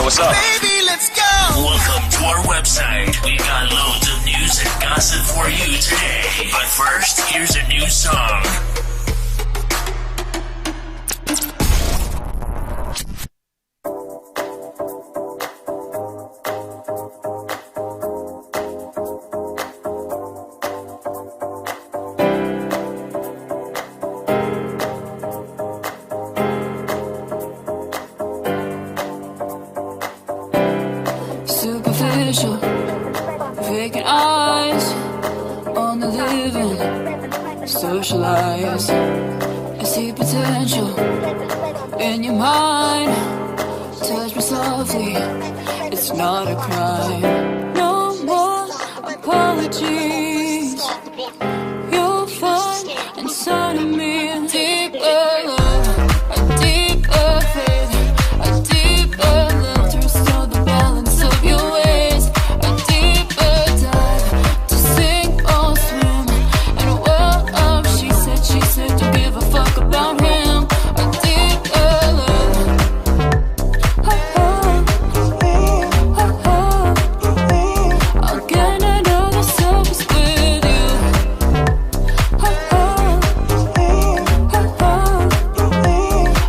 what's up? Baby, let's go. Welcome to our website. We got loads of news and gossip for you today. But first, here's a new song. Superficial, vacant eyes on the living, socialize. I see potential in your mind. Touch me softly, it's not a crime. No more apologies. You'll find inside of me a deeper love, a deeper faith, a deeper love to restore the balance of your ways, a deeper dive to sink or swim in a world of she said, don't give a fuck about him, a deeper love. I'll get another surface with you.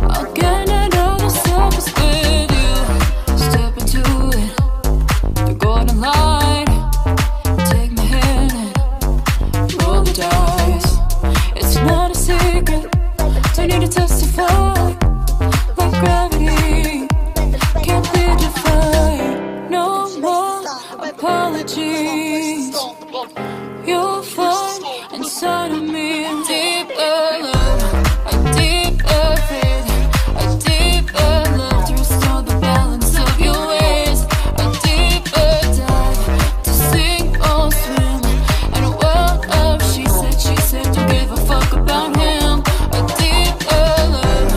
I'll get another surface with you. Step into it, the golden light. Take my hand and roll the dice. It's not a secret, don't need to testify. Like gravity, can't be defied. No more apologies. You'll find inside of me a deeper love, a deeper faith, a deeper love to restore the balance of your ways, a deeper dive to sink or swim in a world of she said, don't give a fuck about him, a deeper love.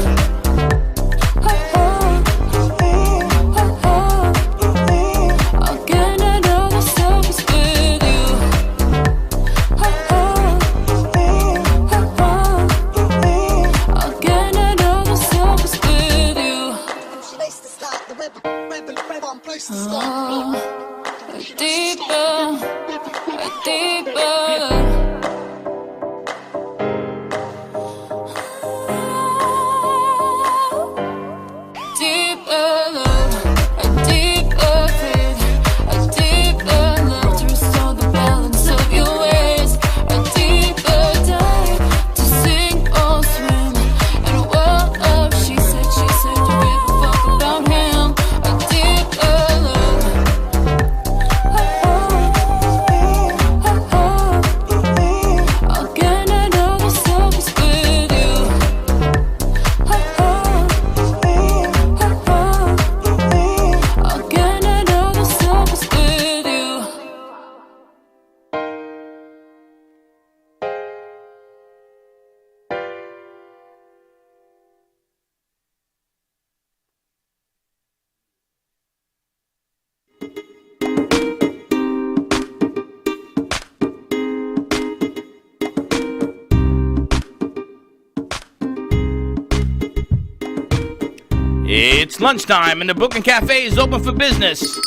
I'll get another surface with you. I'll get another surface with you. A deeper, a deeper. Deeper love, a deeper faith, a deeper love to restore the balance of your ways, a deeper dive to sink or swim in a world of she said, don't give a fuck about him, a deeper love. I'll get another surface with you. I'll get another surface with you. It's lunchtime and the Brooklyn Cafe is open for business.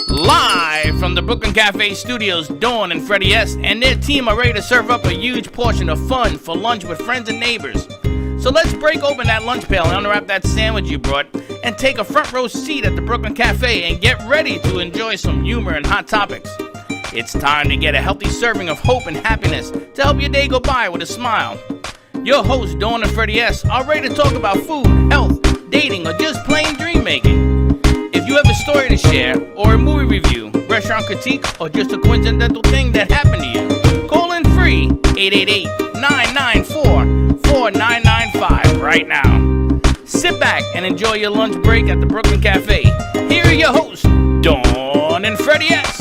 Live from the Brooklyn Cafe studios, Dawn and Freddie S. and their team are ready to serve up a huge portion of fun for lunch with friends and neighbors. So let's break open that lunch pail and unwrap that sandwich you brought and take a front row seat at the Brooklyn Cafe and get ready to enjoy some humor and hot topics. It's time to get a healthy serving of hope and happiness to help your day go by with a smile. Your hosts, Dawn and Freddie S., are ready to talk about food, health, dating, or just plain dream making. If you have a story to share, or a movie review, restaurant critique, or just a coincidental thing that happened to you, call in free 888-994-4995 right now. Sit back and enjoy your lunch break at the Brooklyn Cafe. Here are your hosts, Dawn and Freddie S.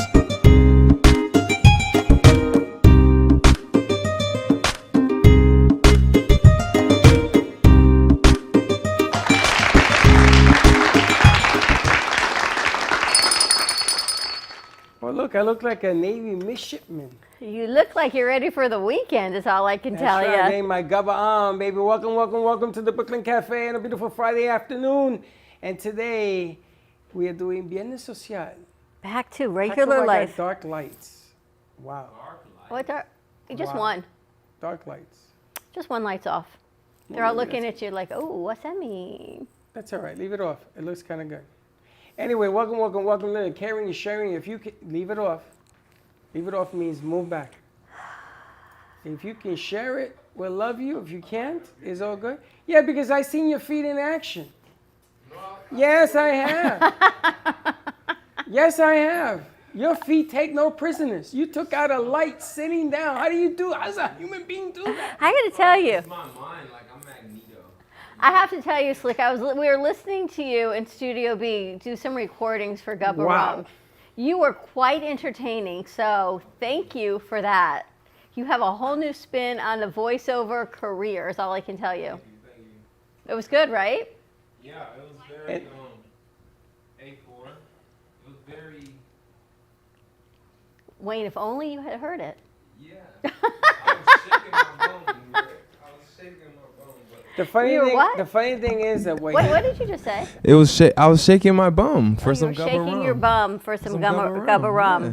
Well, look, I look like a Navy midshipman. You look like you're ready for the weekend, is all I can tell you. That's right, my gubba on, baby. Welcome, welcome, welcome to the Brooklyn Cafe on a beautiful Friday afternoon. And today, we are doing Viernes Social. Back to How come regular I got life. dark lights. Wow. What are, just Wow. one. Dark lights. Just one light's off. They're all looking at you like, oh, what's that mean? That's all right. Leave it off. It looks kind of good. Anyway, welcome, welcome, welcome. Lily. Caring and sharing. If you can, leave it off. Leave it off means move back. If you can share it, we'll love you. If you can't, it's all good. Yeah, because I seen your feet in action. Yes, I have. Yes, I have. Your feet take no prisoners. You took out a light sitting down. How do you do? How does a human being do that? I got to tell you. my mind, like I'm Magneto. I have to tell you, Slick, we were listening to you in Studio B do some recordings for Gubba Wow. Rum. You were quite entertaining, so thank you for that. You have a whole new spin on the voiceover career, is all I can tell you. Thank you. It was good, right? Yeah, it was very And- A4. It was very Wayne, if only you had heard it. yeah. I was shaking my bone. I was shaking my bone, but The funny You were thing, what? the funny thing is that Wait, what did you just say? it was I was shaking my bum for You some were Gubba shaking rum. your bum for some Some Gubba Rum. yeah.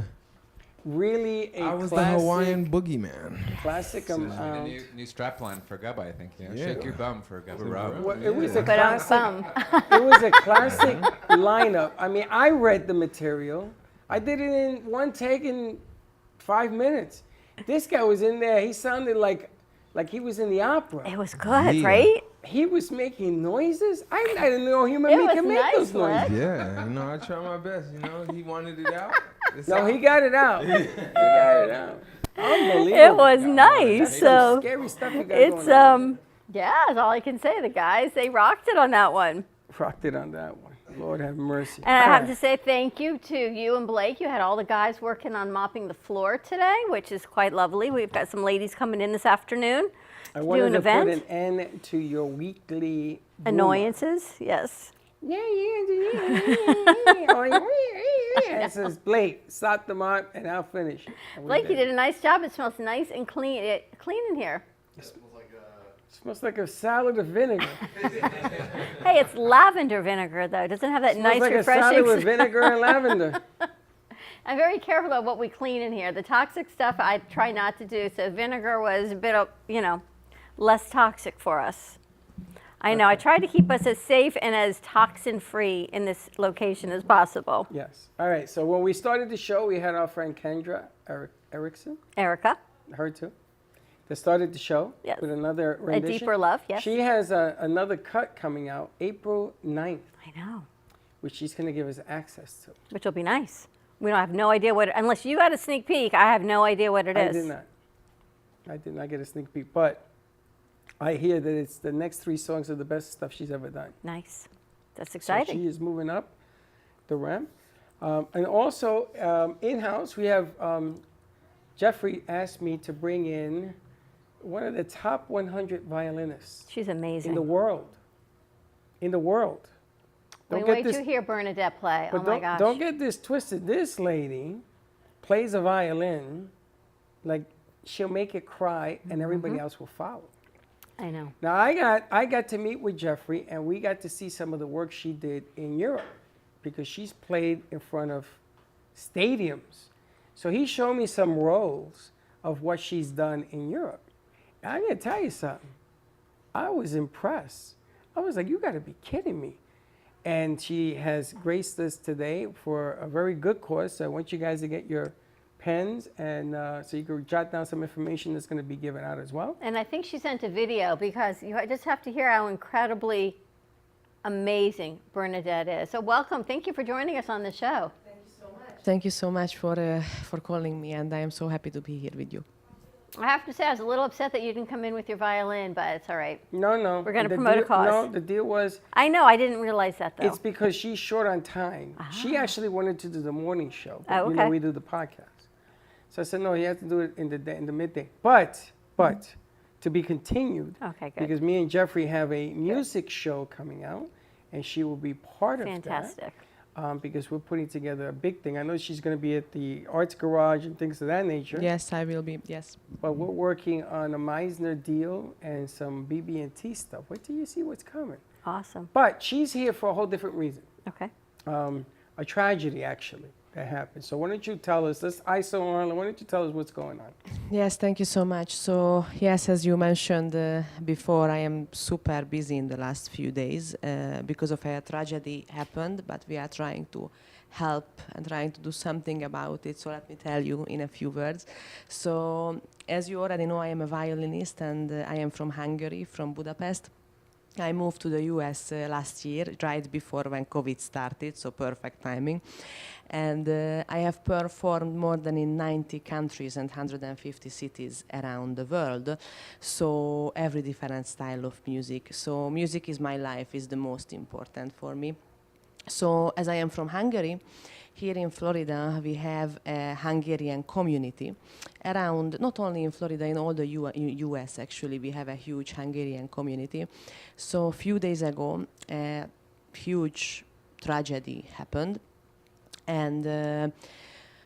really a I was the classic, Hawaiian boogeyman. classic. This is a new strapline for Gubba, I think. You know, Yeah. shake your bum for Gubba Rum. Well, it was a But I'm classic. bum. It was a classic lineup. I mean, I read the material. I did it in one take in 5 minutes. This guy was in there. He sounded like he was in the opera. It was good, Yeah. right? He was making noises. I didn't know human It being was can make nice, those noises. Slick. Yeah, I try my best. He wanted it out. It's No, out. he got it out. He got it out. Unbelievable. It was nice. That's some So scary stuff you got it's going on. yeah, that's all I can say. The guys, they rocked it on that one. Rocked it on that one. Lord have mercy. And I All have right. to say thank you to you and Blake. You had all the guys working on mopping the floor today, which is quite lovely. We've got some ladies coming in this afternoon I to do wanted an to event. put an end to your weekly Annoyances, yes. Yeah. It says Blake, stop the mop, and I'll finish. And we Blake, you did a nice job. It smells nice and clean. Clean in here. Smells like a salad of vinegar. Hey, it's lavender vinegar though. It doesn't have that Smells nice like a salad refreshing. with vinegar and lavender. I'm very careful about what we clean in here. The toxic stuff I try not to do. So vinegar was a bit of, less toxic for us. I know. I tried to keep us as safe and as toxin-free in this location as possible. Yes. All right. So when we started the show, we had our friend Kendra Erickson, Erica, her too, that started the show Yes. with another A rendition. Deeper Love, yes. She has another cut coming out April 9th, I know, which she's going to give us access to. which will be nice. We don't have no idea what, unless you got a sneak peek, I have no idea what it I is. did not. I did not get a sneak peek, but I hear that it's the next 3 songs are the best stuff she's ever done. Nice. That's So exciting. she is moving up the ramp. And also in-house, we have Jeffrey asked me to bring in one of the top 100 violinists She's amazing. in the world. In the world. Wait till you hear Bernadette play. But Oh my gosh. don't get this twisted. This lady plays a violin like she'll make it cry and everybody else will follow. I know. Now I got to meet with Jeffrey and we got to see some of the work she did in Europe because she's played in front of stadiums. So he showed me some roles of what she's done in Europe. And I'm gonna tell you something. I was impressed. I was like, you gotta be kidding me. And she has graced us today for a very good cause. So I want you guys to get your pens and so you can jot down some information that's going to be given out as well. And I think she sent a video because you just have to hear how incredibly amazing Bernadette is. So welcome. Thank you for joining us on the show. Thank you so much for calling me, and I am so happy to be here with you. I have to say, I was a little upset that you didn't come in with your violin, but it's all right. No. We're gonna The promote a deal- cause. No, the deal was, I know, I didn't realize that though. it's because she's short on time. She actually wanted to do the morning show. But, Oh, You know, okay. we do the podcast. So I said, no, you have to do it in the day, in the midday. But, to be continued. Okay, good. Because me and Jeffrey have a music show coming out, and she will be part of that. Fantastic. Because we're putting together a big thing. I know she's going to be at the Arts Garage and things of that nature. Yes, I will be. Yes. But we're working on a Meisner deal and some BB&T stuff. Wait till you see what's coming. Awesome. But she's here for a whole different reason. Okay. a tragedy actually that happened. So why don't you tell us, let's ISO on, why don't you tell us what's going on? Yes, thank you so much. So, yes, as you mentioned before, I am super busy in the last few days because of a tragedy happened, but we are trying to help and trying to do something about it. So let me tell you in a few words. So, as you already know, I am a violinist and I am from Hungary, from Budapest. I moved to the US last year, right before when COVID started, so perfect timing. And I have performed more than in 90 countries and 150 cities around the world. So every different style of music. So music is my life, is the most important for me. So as I am from Hungary, here in Florida, we have a Hungarian community around, not only in Florida, in all the US actually, we have a huge Hungarian community. So a few days ago, a huge tragedy happened, and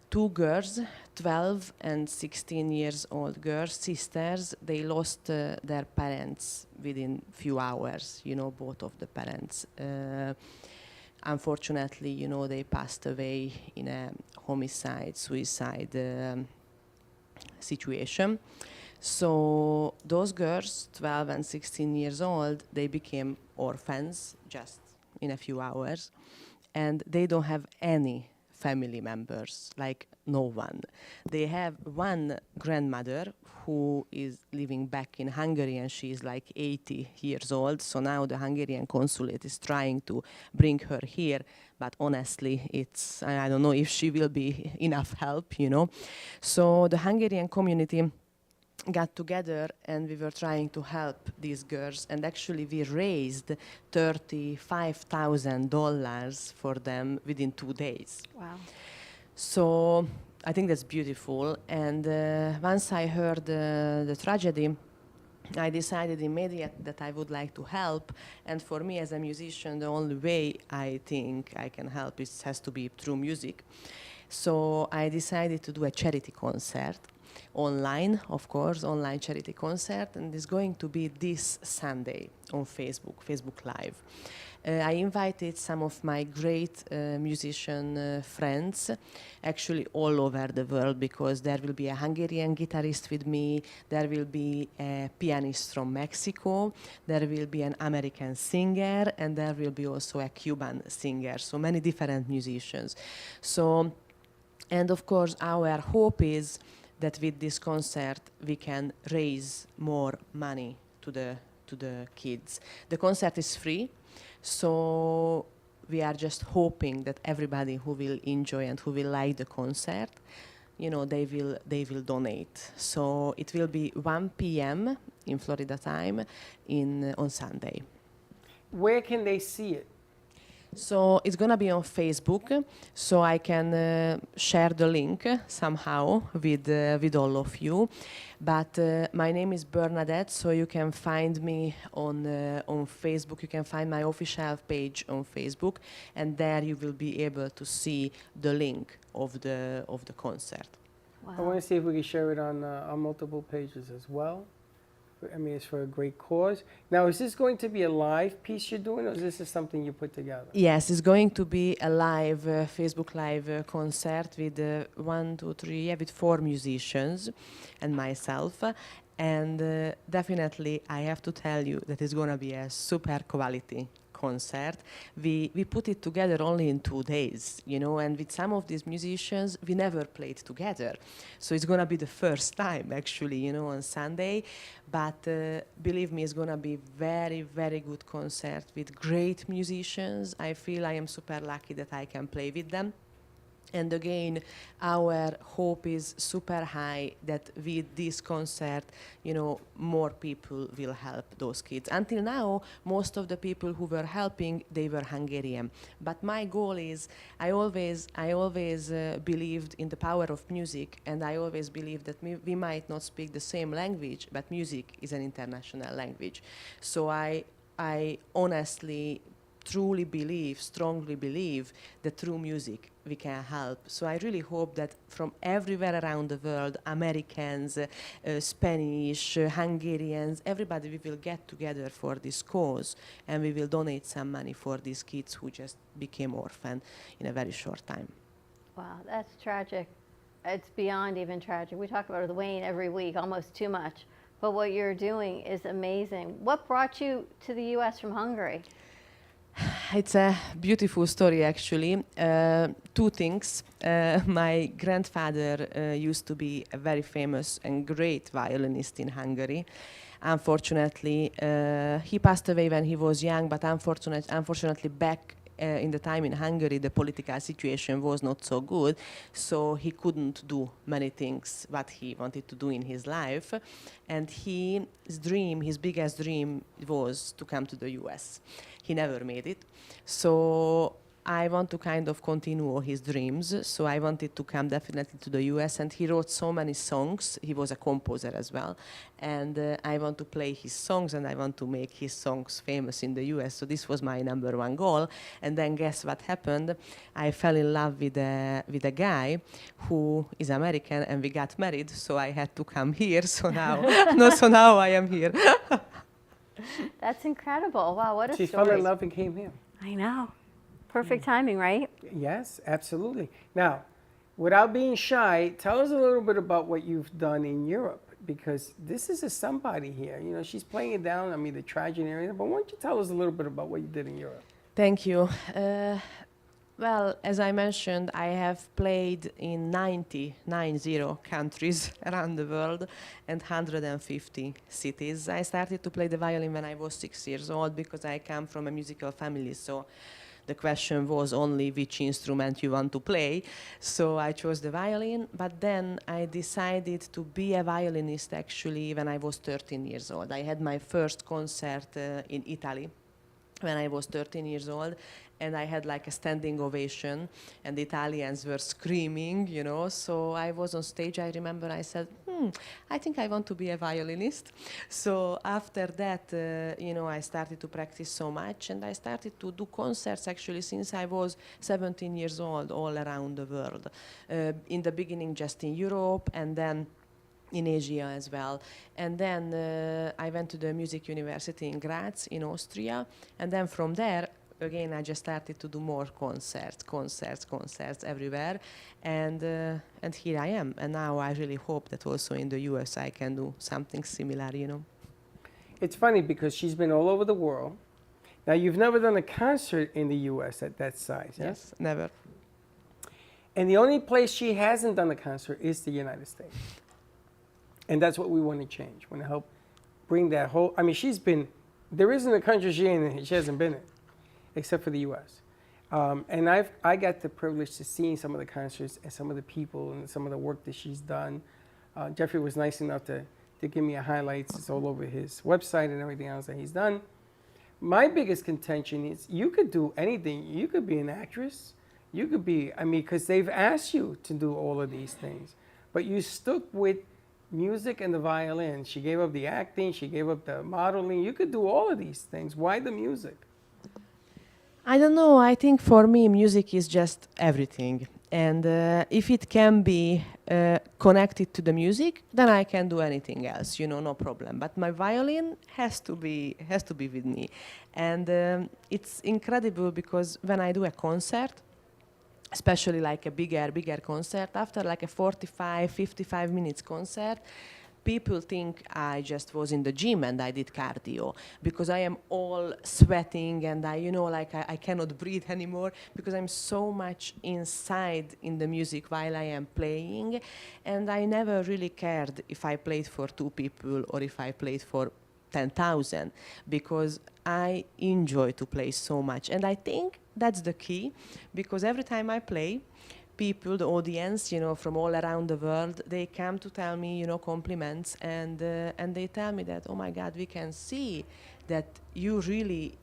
two girls, 12 and 16 years old girls, sisters, they lost their parents within few hours, both of the parents. Unfortunately, they passed away in a homicide, suicide situation. So those girls, 12 and 16 years old, they became orphans just in a few hours. And they don't have any family members, like no one. They have one grandmother who is living back in Hungary, and she is like 80 years old. So now the Hungarian consulate is trying to bring her here, but honestly, I don't know if she will be enough help, So the Hungarian community got together and we were trying to help these girls, and actually we raised $35,000 for them within 2 days. Wow. So I think that's beautiful. And once I heard the tragedy, I decided immediately that I would like to help. And for me as a musician, the only way I think I can help has to be through music. So I decided to do a charity concert. Online, of course, online charity concert, and it's going to be this Sunday on Facebook Live. I invited some of my great musician friends, actually all over the world, because there will be a Hungarian guitarist with me, there will be a pianist from Mexico, there will be an American singer, and there will be also a Cuban singer, so many different musicians. So, and of course, our hope is that with this concert we can raise more money to the kids. The concert is free, so we are just hoping that everybody who will enjoy and who will like the concert, they will donate. So it will be 1 p.m. in Florida time on Sunday. Where can they see it? So it's gonna be on Facebook, so I can share the link somehow with all of you. But my name is Bernadette, so you can find me on Facebook. You can find my official page on Facebook, and there you will be able to see the link of the concert. Wow. I want to see if we can share it on multiple pages as well. I mean, it's for a great cause. Now, is this going to be a live piece you're doing, or is this something you put together? Yes, it's going to be a live Facebook Live concert with with 4 musicians and myself. And definitely, I have to tell you that it's going to be a super quality concert. We put it together only in 2 days, and with some of these musicians, we never played together. So it's going to be the first time, actually, on Sunday. But believe me, it's going to be very, very good concert with great musicians. I feel I am super lucky that I can play with them. And again, our hope is super high that with this concert, more people will help those kids. Until now, most of the people who were helping, they were Hungarian. But my goal is, I always believed in the power of music, and I always believed that we might not speak the same language, but music is an international language. So I honestly strongly believe that through music we can help. So I really hope that from everywhere around the world, Americans, Spanish, Hungarians, everybody, we will get together for this cause, and we will donate some money for these kids who just became orphan in a very short time. Wow, that's tragic. It's beyond even tragic. We talk about Wayne every week, almost too much. But what you're doing is amazing. What brought you to the U.S. from Hungary? It's a beautiful story, actually. Two things. My grandfather used to be a very famous and great violinist in Hungary. Unfortunately, he passed away when he was young, but unfortunately back in the time in Hungary, the political situation was not so good, so he couldn't do many things what he wanted to do in his life. And his biggest dream was to come to the US. He never made it. So I want to kind of continue his dreams. So I wanted to come definitely to the US, and he wrote so many songs. He was a composer as well. And I want to play his songs, and I want to make his songs famous in the US. So this was my number one goal. And then guess what happened? I fell in love with a guy who is American, and we got married. So I had to come here. So now, so now I am here. That's incredible. Wow, what a She story. fell in love and came here. I know. Perfect timing, right? Yes, absolutely. Now, without being shy, tell us a little bit about what you've done in Europe, because this is a somebody here. You know, she's playing it down, I mean, the tragedy and everything, but why don't you tell us a little bit about what you did in Europe? Thank you. Well, as I mentioned, I have played in 90 countries around the world and 150 cities. I started to play the violin when I was 6 years old because I come from a musical family, so the question was only which instrument you want to play. So I chose the violin, but then I decided to be a violinist actually when I was 13 years old. I had my first concert in Italy when I was 13 years old, and I had like a standing ovation, and the Italians were screaming, you know. So I was on stage, I remember I said, I think I want to be a violinist. So after that, you know, I started to practice so much, and I started to do concerts actually since I was 17 years old all around the world. In the beginning just in Europe, and then in Asia as well. And then I went to the music university in Graz in Austria, and then from there again I just started to do more concerts everywhere, and here I am. And now I really hope that also in the US I can do something similar, you know. It's funny because she's been all over the world. Now, you've never done a concert in the US at that size, yes? Never. And the only place she hasn't done a concert is the United States. And that's what we want to change. We want to help bring that whole, I mean, there isn't a country she hasn't been in, except for the US. And I got the privilege to seeing some of the concerts and some of the people and some of the work that she's done. Jeffrey was nice enough to give me a highlights. It's all over his website and everything else that he's done. My biggest contention is you could do anything. You could be an actress. You could be, I mean, because they've asked you to do all of these things. But you stuck with music and the violin. She gave up the acting. She gave up the modeling. You could do all of these things. Why the music? I don't know. I think for me, music is just everything. And if it can be connected to the music, then I can do anything else, you know, no problem. But my violin has to be with me. And it's incredible because when I do a concert, especially like a bigger concert, after like a 45, 55 minutes concert, people think I just was in the gym and I did cardio because I am all sweating and I cannot breathe anymore because I'm so much inside in the music while I am playing. And I never really cared if I played for 2 people or if I played for 10,000 because I enjoy to play so much. And I think that's the key, because every time I play, people, the audience, you know, from all around the world, they come to tell me, you know, compliments, and they tell me that, oh my God, we can see that you really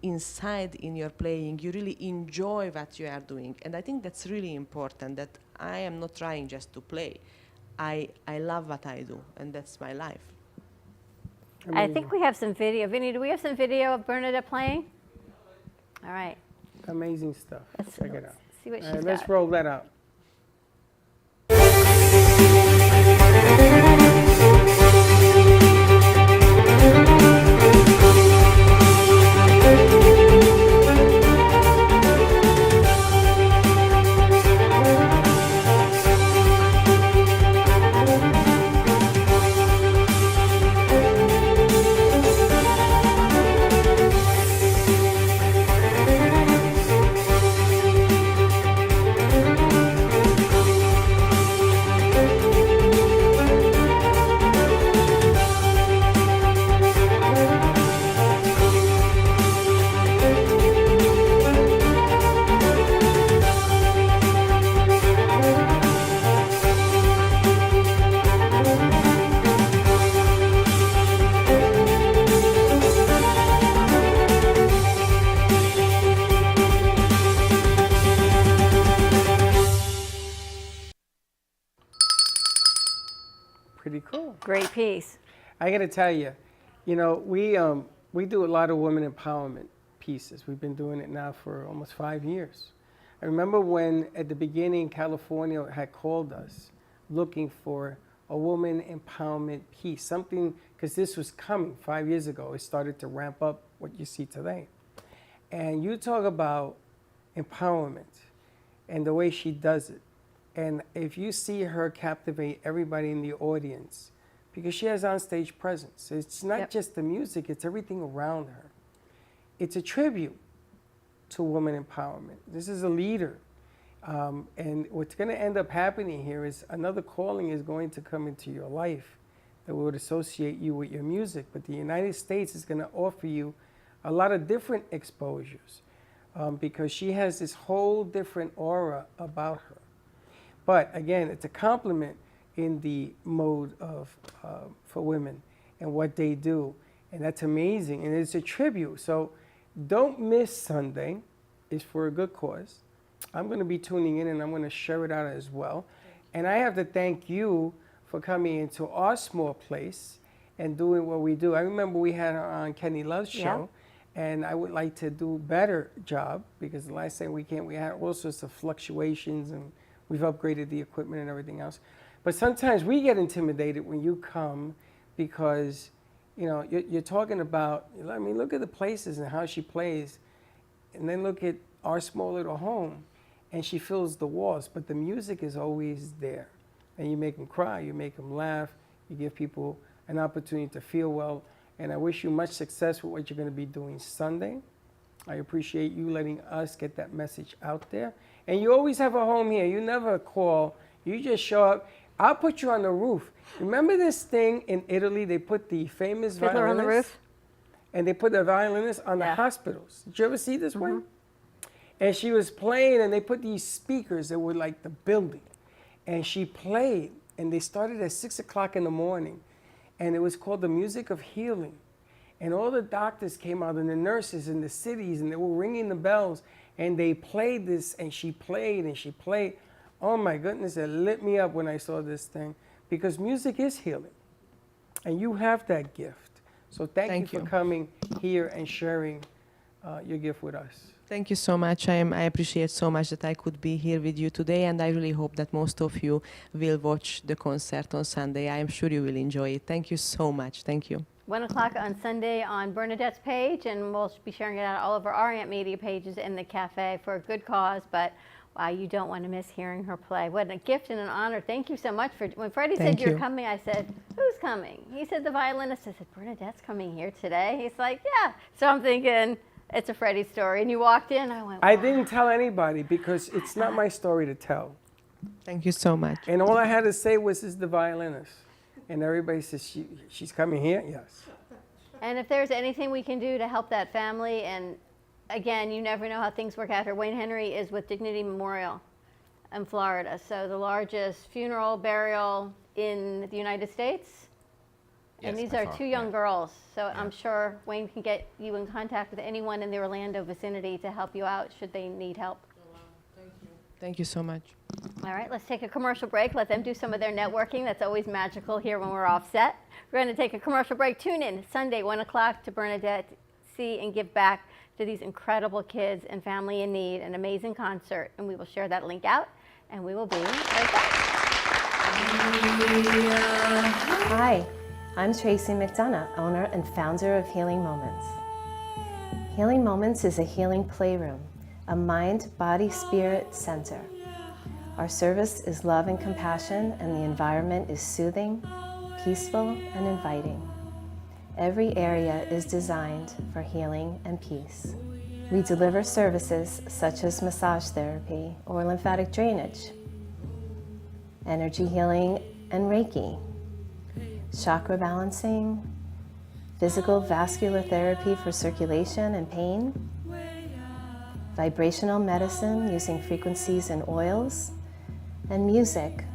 inside in your playing, you really enjoy what you are doing. And I think that's really important, that I am not trying just to play. I love what I do, and that's my life. I think we have some video. Vinny, do we have some video of Bernadette playing? All right. Amazing stuff. Check it out. See what All she's right, let's got. roll that out. Pretty cool. Great piece. I got to tell you, we do a lot of women empowerment pieces. We've been doing it now for almost 5 years. I remember when, at the beginning, California had called us looking for a woman empowerment piece, something, because this was coming 5 years ago. It started to ramp up what you see today. And you talk about empowerment and the way she does it. And if you see her captivate everybody in the audience, because she has onstage presence. It's not just the music, it's everything around her. It's a tribute to women empowerment. This is a leader. And what's going to end up happening here is another calling is going to come into your life that would associate you with your music. But the United States is going to offer you a lot of different exposures because she has this whole different aura about her. But again, it's a compliment in the mode of for women and what they do. And that's amazing. And it's a tribute. So don't miss Sunday. It's for a good cause. I'm going to be tuning in and I'm going to share it out as well. And I have to thank you for coming into our small place and doing what we do. I remember we had her on Kenny Love's show. And I would like to do a better job because the last time we had all sorts of fluctuations and we've upgraded the equipment and everything else. But sometimes we get intimidated when you come because, you're talking about, I mean, look at the places and how she plays. And then look at our small little home. And she fills the walls. But the music is always there. And you make them cry. You make them laugh. You give people an opportunity to feel well. And I wish you much success with what you're going to be doing Sunday. I appreciate you letting us get that message out there. And you always have a home here. You never call. You just show up. I'll put you on the roof. Remember this thing in Italy? They put the famous Fiddler on the roof? And they put the violinist on the hospitals. Did you ever see this one? And she was playing, and they put these speakers that were like the building. And she played, and they started at 6 o'clock in the morning. And it was called the Music of Healing. And all the doctors came out, and the nurses in the cities, and they were ringing the bells. And they played this, and she played, and she played. Oh my goodness, it lit me up when I saw this thing. Because music is healing. And you have that gift. So thank you for coming here and sharing your gift with us. Thank you so much. I appreciate so much that I could be here with you today, and I really hope that most of you will watch the concert on Sunday. I am sure you will enjoy it. Thank you so much. Thank you. 1 o'clock on Sunday on Bernadette's page, and we'll be sharing it out all over our Aunt Media pages in the cafe for a good cause. But wow, you don't want to miss hearing her play. What a gift and an honor. Thank you so much for. When Freddie said you're coming, I said, "Who's coming?" He said, "The violinist." I said, "Bernadette's coming here today." He's like, "Yeah." So I'm thinking it's a Freddie story. And you walked in, I went, wow. I didn't tell anybody because it's not my story to tell. Thank you so much. And all I had to say was, "Is the violinist?" And everybody says, she's coming here? Yes. And if there's anything we can do to help that family, and again, you never know how things work out here. Wayne Henry is with Dignity Memorial in Florida. So the largest funeral burial in the United States. And these are two young girls. So I'm sure Wayne can get you in contact with anyone in the Orlando vicinity to help you out should they need help. Thank you so much. All right, let's take a commercial break. Let them do some of their networking. That's always magical here when we're off set. We're going to take a commercial break. Tune in Sunday, 1 o'clock to Bernadette. See and give back to these incredible kids and family in need, an amazing concert. And we will share that link out, and we will be right back. Hi, I'm Tracy McDonough, owner and founder of Healing Moments. Healing Moments is a healing playroom, a mind, body, spirit center. Our service is love and compassion, and the environment is soothing, peaceful, and inviting. Every area is designed for healing and peace. We deliver services such as massage therapy or lymphatic drainage, energy healing and Reiki, chakra balancing, physical vascular therapy for circulation and pain, vibrational medicine using frequencies and oils, and music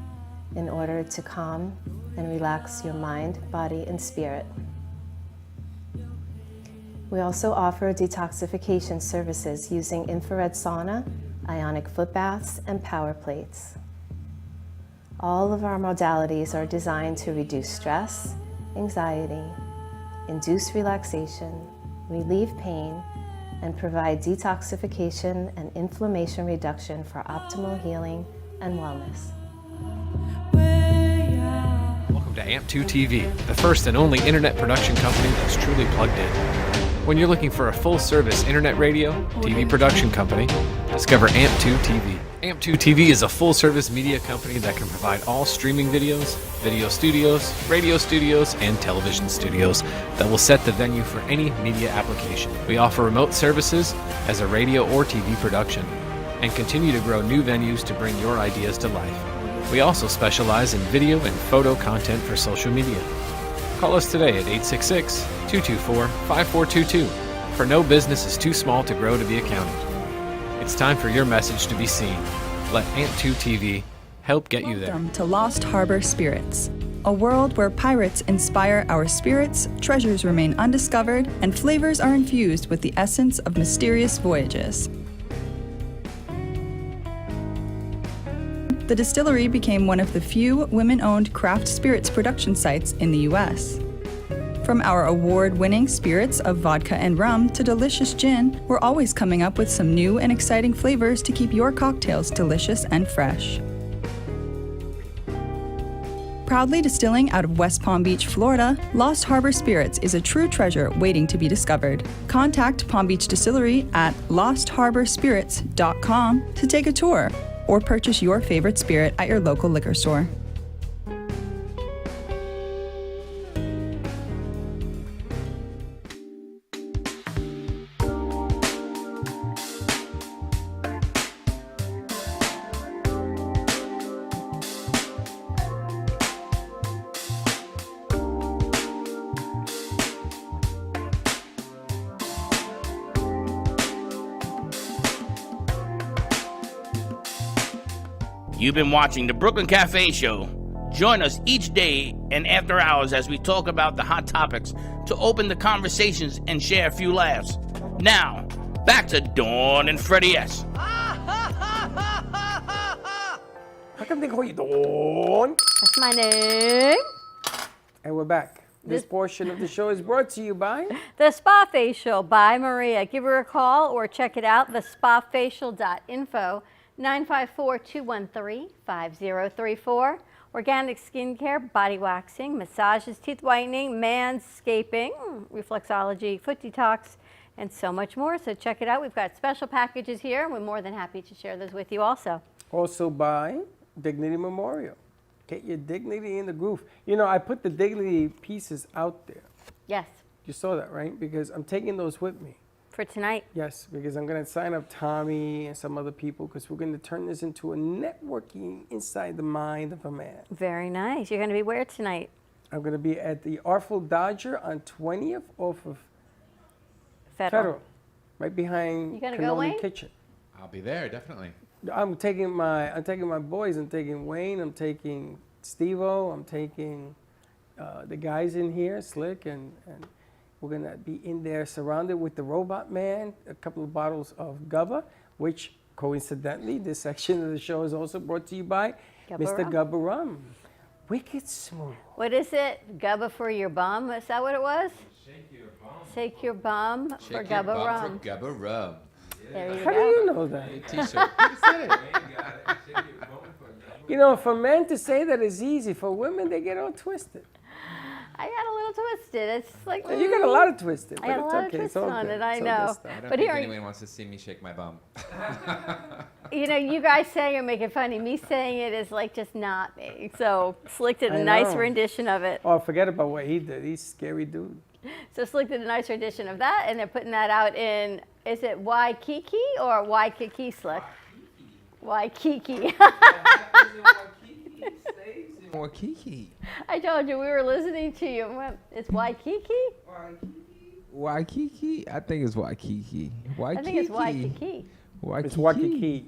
in order to calm and relax your mind, body, and spirit. We also offer detoxification services using infrared sauna, ionic foot baths, and power plates. All of our modalities are designed to reduce stress, anxiety, induce relaxation, relieve pain, and provide detoxification and inflammation reduction for optimal healing and wellness. Welcome to AMP2 TV, the first and only internet production company that's truly plugged in. When you're looking for a full-service internet radio, TV production company, discover AMP2 TV. AMP2 TV is a full-service media company that can provide all streaming videos, video studios, radio studios, and television studios that will set the venue for any media application. We offer remote services as a radio or TV production and continue to grow new venues to bring your ideas to life. We also specialize in video and photo content for social media. Call us today at 866-224-5422, for no business is too small to grow to be accounted. It's time for your message to be seen. Let AMP2 TV help get you there. Welcome to Lost Harbor Spirits, a world where pirates inspire our spirits, treasures remain undiscovered, and flavors are infused with the essence of mysterious voyages. The distillery became one of the few women-owned craft spirits production sites in the U.S. From our award-winning spirits of vodka and rum to delicious gin, we're always coming up with some new and exciting flavors to keep your cocktails delicious and fresh. Proudly distilling out of West Palm Beach, Florida, Lost Harbor Spirits is a true treasure waiting to be discovered. Contact Palm Beach Distillery at lostharborspirits.com to take a tour or purchase your favorite spirit at your local liquor store. You've been watching the Brooklyn Cafe Show. Join us each day and after hours as we talk about the hot topics to open the conversations and share a few laughs. Now, back to Dawn and Freddie S. How come they call you Dawn? That's my name. And we're back. This portion of the show is brought to you by The Spa Facial by Maria. Give her a call or check it out, thespafacial.info, 954-213-5034. Organic skincare, body waxing, massages, teeth whitening, manscaping, reflexology, foot detox, and so much more. So check it out. We've got special packages here. We're more than happy to share those with you also. Also by Dignity Memorial. Get your dignity in the groove. You know, I put the dignity pieces out there. Yes. You saw that, right? Because I'm taking those with me. For tonight? Yes, because I'm going to sign up Tommy and some other people because we're going to turn this into a networking inside the mind of a man. Very nice. You're going to be where tonight? I'm going to be at the Artful Dodger on 20th off of Federal. Right behind You gonna go, Cannoli Wayne? Kitchen. I'll be there, definitely. I'm taking my boys. I'm taking Wayne. I'm taking Steve-O. I'm taking the guys in here, Slick, and we're going to be in there surrounded with the Robot Man, a couple of bottles of Gubba, which coincidentally, this section of the show is also brought to you by Gubba Mr. Rum. Gubba Rum. Wicked smooth. What is it? Gubba for your bum? Is that what it was? Shake your bum for Shake your Gubba bum Rum. for Gubba Rum. There you How do go. you know that? T-shirt. You know, for men to say that is easy. For women, they get all twisted. I got a little twisted. It's like You got a lot of twisted. I got a but it's lot okay. of It's twisted all on good. it. I It's all know. good stuff. I don't But think here, anyone wants to see me shake my bum. you know, you guys saying you're making fun of me saying it is like just not me. So Slick did I a nice know. rendition of it. Oh, forget about what he did. He's a scary dude. So Slick did a nice rendition of that, and they're putting that out in, is it Waikiki or Waikiki, Slick? Waikiki. Waikiki. I told you we were listening to you. It's Waikiki? Waikiki? I think it's Waikiki. Waikiki. I think it's Waikiki. It's Waikiki.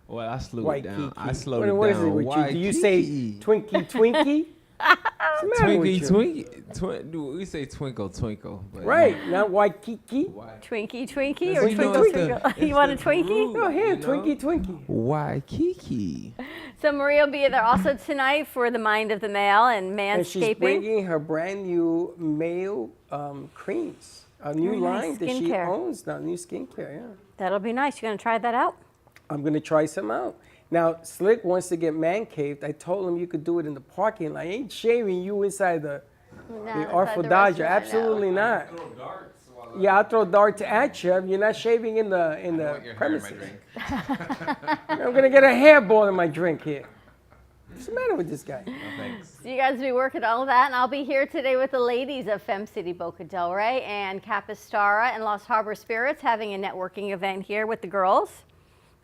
Well, I slowed it Waikiki. down. I slowed it What is down. it with you? Do you say Twinkie Twinkie? What's the matter with Twinkie, you? we say twinkle, twinkle. But Right, not Waikiki. Twinkie Twinkie It's or the- Twinkle it's the- Twinkle? it's You want a the Twinkie? groove. Go ahead, You know? Twinkie Twinkie. Waikiki. So Maria will be there also tonight for the Mind of the Male and And she's Manscaping. bringing her brand new male creams, a new Very nice line that she skincare. owns now, new skincare, yeah. That'll be nice. You're going to try that out? I'm going to try some out. Now, Slick wants to get man caved. I told him you could do it in the parking lot. I ain't shaving you inside the Artful Dodger. Absolutely not. Yeah, I'll throw darts at you. You're not shaving in the I want your hair in my premises. drink. I'm going to get a hairball in my drink here. What's the matter with this guy? No, thanks. So you guys will be working all of that, and I'll be here today with the ladies of Fem City Boca Del Rey and Capistrano and Lost Harbor Spirits having a networking event here with the girls.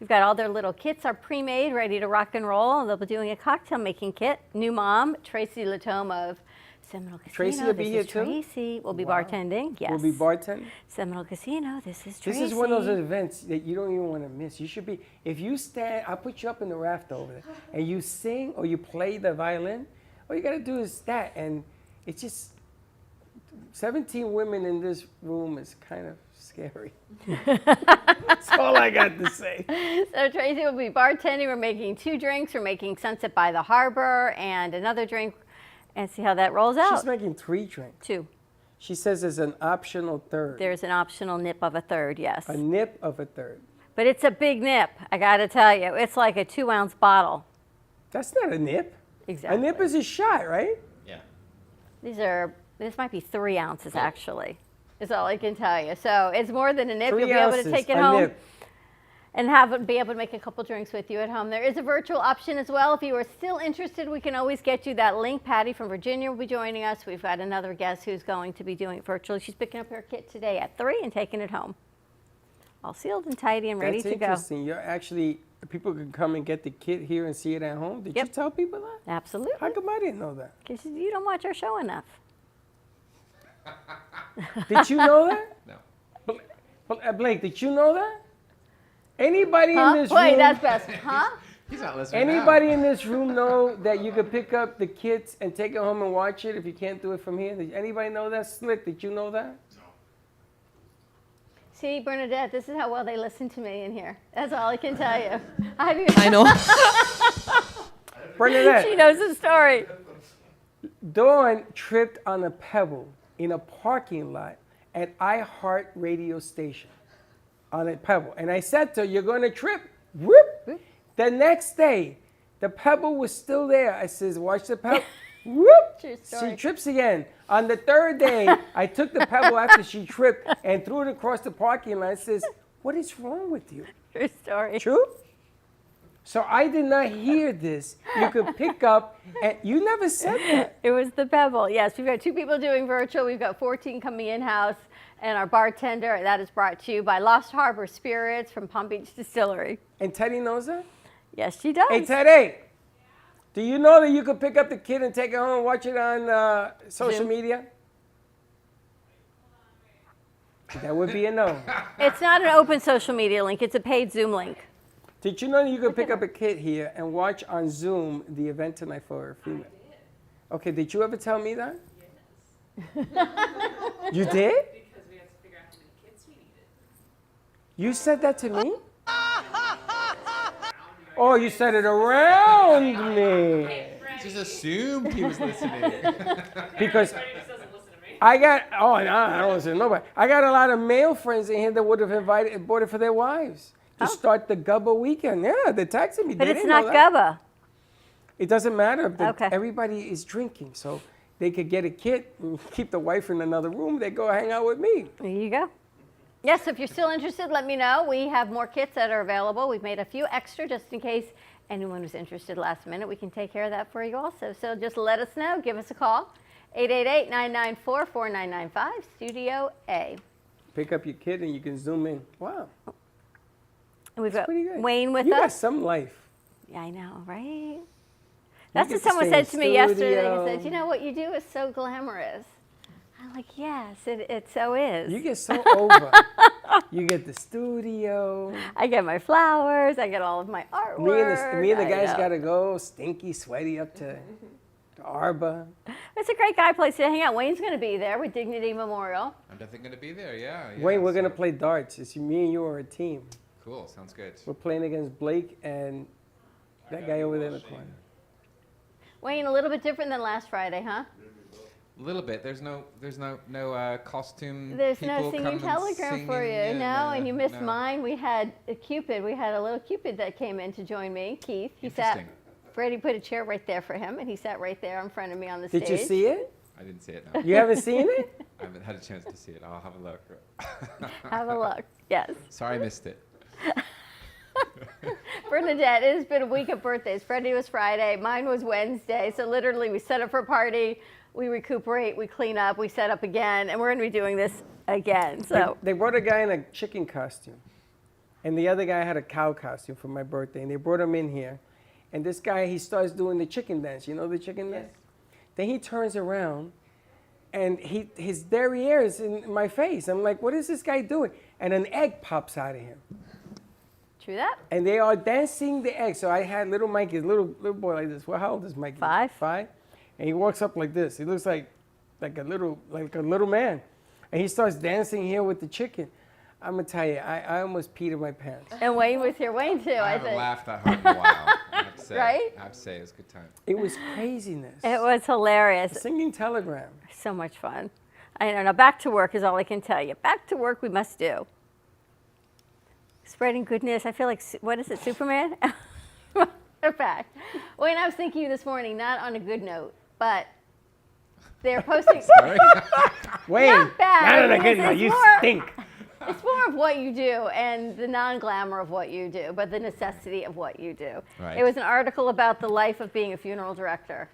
We've got all their little kits are pre-made, ready to rock and roll. They'll be doing a cocktail making kit. New mom, Tracy Latoma of Seminole Casino. Tracy will be This here is too? Tracy. Will be Wow. bartending. Yes. We'll be bartending. Seminole Casino. This is Tracy. This is one of those events that you don't even want to miss. You should be, if you stand, I'll put you up in the raft over there, and you sing or you play the violin, all you got to do is that. And it's just, 17 women in this room is kind of scary. That's all I got to say. So Tracy will be bartending. We're making 2 drinks. We're making Sunset by the Harbor and another drink, and see how that rolls out. She's making 3 drinks. 2. She says there's an optional third. There's an optional nip of a third, yes. A nip of a third. But it's a big nip, I gotta tell you. It's like a 2-ounce bottle. That's not a nip. Exactly. A nip is a shot, right? Yeah. This might be 3 ounces actually, is all I can tell you. So it's more than a nip. 3 You'll be able to ounces, take it a home nip. and be able to make a couple drinks with you at home. There is a virtual option as well. If you are still interested, we can always get you that link. Patty from Virginia will be joining us. We've got another guest who's going to be doing it virtually. She's picking up her kit today at 3 and taking it home. All sealed and tidy and ready That's to go. interesting. You're actually, people can come and get the kit here and see it at home. Did you tell people that? Absolutely. How come I didn't know that? Because you don't watch our show enough. Did you know that? No. Blake, did you know that? Anybody in Huh? this Wait, room? that's best. Huh? He's not listening Anybody now. in this room know that you could pick up the kits and take it home and watch it if you can't do it from here? Did anybody know that? Slick, did you know that? See, Bernadette, this is how well they listen to me in here. That's all I can tell you. I know. Bernadette. She knows the story. Dawn tripped on a pebble in a parking lot at iHeart radio station on a pebble. And I said to her, you're going to trip. Whoop. The next day, the pebble was still there. I says, watch the pebble. Whoop. True story. She trips again. On the third day, I took the pebble after she tripped and threw it across the parking lot. I says, what is wrong with you? True story. True? So I did not hear this. You could pick up, and you never said that. It was the pebble. Yes, we've got 2 people doing virtual. We've got 14 coming in-house. And our bartender, that is brought to you by Lost Harbor Spirits from Palm Beach Distillery. And Teddy knows that? Yes, she does. Hey, Teddy, do you know that you could pick up the kid and take it home and watch it on social Zoom. media? That would be a no. It's not an open social media link. It's a paid Zoom link. Did you know that you could pick up a kid here and watch on Zoom the event tonight for a female? Okay, did you ever tell me that? Yes. You did? Because we had to figure out how many kids we needed. You said that to me? Oh, you said it around me. Just assumed he was listening. Because I got, oh, no, I don't listen to nobody. I got a lot of male friends in here that would have bought it for their wives to start the Gubba weekend. Yeah, they texted me. But They it's didn't not know that. Gubba. It doesn't matter. Okay. Everybody is drinking, so they could get a kit and keep the wife in another room. They go hang out with me. There you go. Yes, if you're still interested, let me know. We have more kits that are available. We've made a few extra just in case anyone was interested last minute. We can take care of that for you also. So just let us know. Give us a call. 888-994-4995, Studio A. Pick up your kit and you can zoom in. Wow. And we've got pretty good. Wayne with You got us. some life. Yeah, I know, right? That's get what to someone stay in said to me yesterday. studio. He said, you know, what you do is so glamorous. I'm like, yes, it so is. You get so over. You get the studio. I get my flowers. I get all of my artwork. Me and the I guys know. got to go stinky, sweaty up to Arba. It's a great guy place to hang out. Wayne's going to be there with Dignity Memorial. I'm definitely going to be there, yeah. Wayne, we're going to so- play darts. It's me and you are a team. Cool, sounds good. We're playing against Blake and that guy over there in the corner. Wayne, a little bit different than last Friday, huh? A little bit. There's no costume. There's no people singing come and telegram for you. singing, No, and you missed no. mine. We had a Cupid. We had a little Cupid that came in to join me, Keith. He sat. Interesting. Freddie put a chair right there for him, and he sat right there in front of me on the stage. Did you see it? I didn't see it, no. You haven't seen it? I haven't had a chance to see it. I'll have a look. Have a look. Yes. Sorry I missed it. Bernadette, it has been a week of birthdays. Freddie was Friday. Mine was Wednesday. So literally, we set up for a party. We recuperate. We clean up. We set up again. And we're going to be doing this again. So They brought a guy in a chicken costume. And the other guy had a cow costume for my birthday. And they brought him in here. And this guy, he starts doing the chicken dance. You know the chicken dance? Then he turns around. And his derriere is in my face. I'm like, what is this guy doing? And an egg pops out of him. true that. And they are dancing the egg. So I had little Mikey, little boy like this. Well, how old is Mikey? 5. 5. And he walks up like this. He looks like a little man. And he starts dancing here with the chicken. I'm gonna tell you, I almost peed in my pants. And Wayne was here. Wayne too, I haven't think. laughed that hard in a while. I have to say. Right? I have to say, it was a good time. It was craziness. It was hilarious. Singing telegram. So much fun. I don't know. Back to work is all I can tell you. Back to work we must do. Spreading goodness. I feel like, what is it, Superman? In fact, Wayne, I was thinking of you this morning, not on a good note, but they're posting. Wayne, Not bad. not on a good It's note. You more- stink. It's more of what you do and the non-glamour of what you do, but the necessity of what you do. Right. It was an article about the life of being a funeral director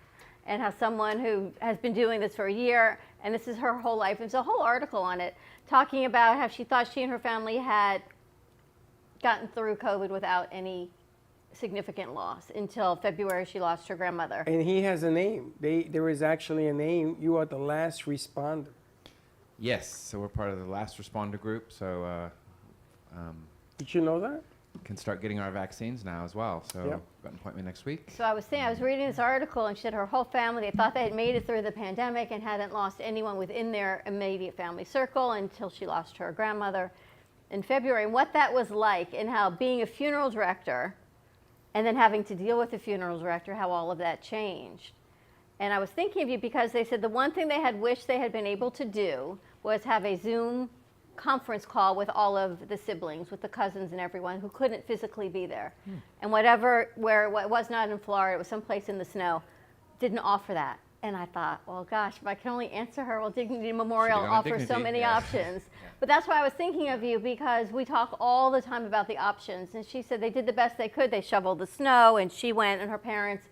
and how someone who has been doing this for a year, and this is her whole life. There's a whole article on it talking about how she thought she and her family had gotten through COVID without any significant loss until February. She lost her grandmother. And he has a name. There is actually a name. You are the last responder. Yes, so we're part of the last responder group, so Did you know that? can start getting our vaccines now as well. So Yep. got an appointment next week. So I was reading this article, and she said her whole family, they thought they had made it through the pandemic and hadn't lost anyone within their immediate family circle until she lost her grandmother in February. And what that was like, and how being a funeral director and then having to deal with the funeral director, how all of that changed. And I was thinking of you because they said the one thing they had wished they had been able to do was have a Zoom conference call with all of the siblings, with the cousins and everyone who couldn't physically be there. And where it was not in Florida, it was someplace in the snow, didn't offer that. And I thought, well, gosh, if I can only answer her, well, Dignity Memorial Should've gone to offers so Dignity, many yeah. options. But that's why I was thinking of you, because we talk all the time about the options. And she said they did the best they could. They shoveled the snow, and she went, and her parents,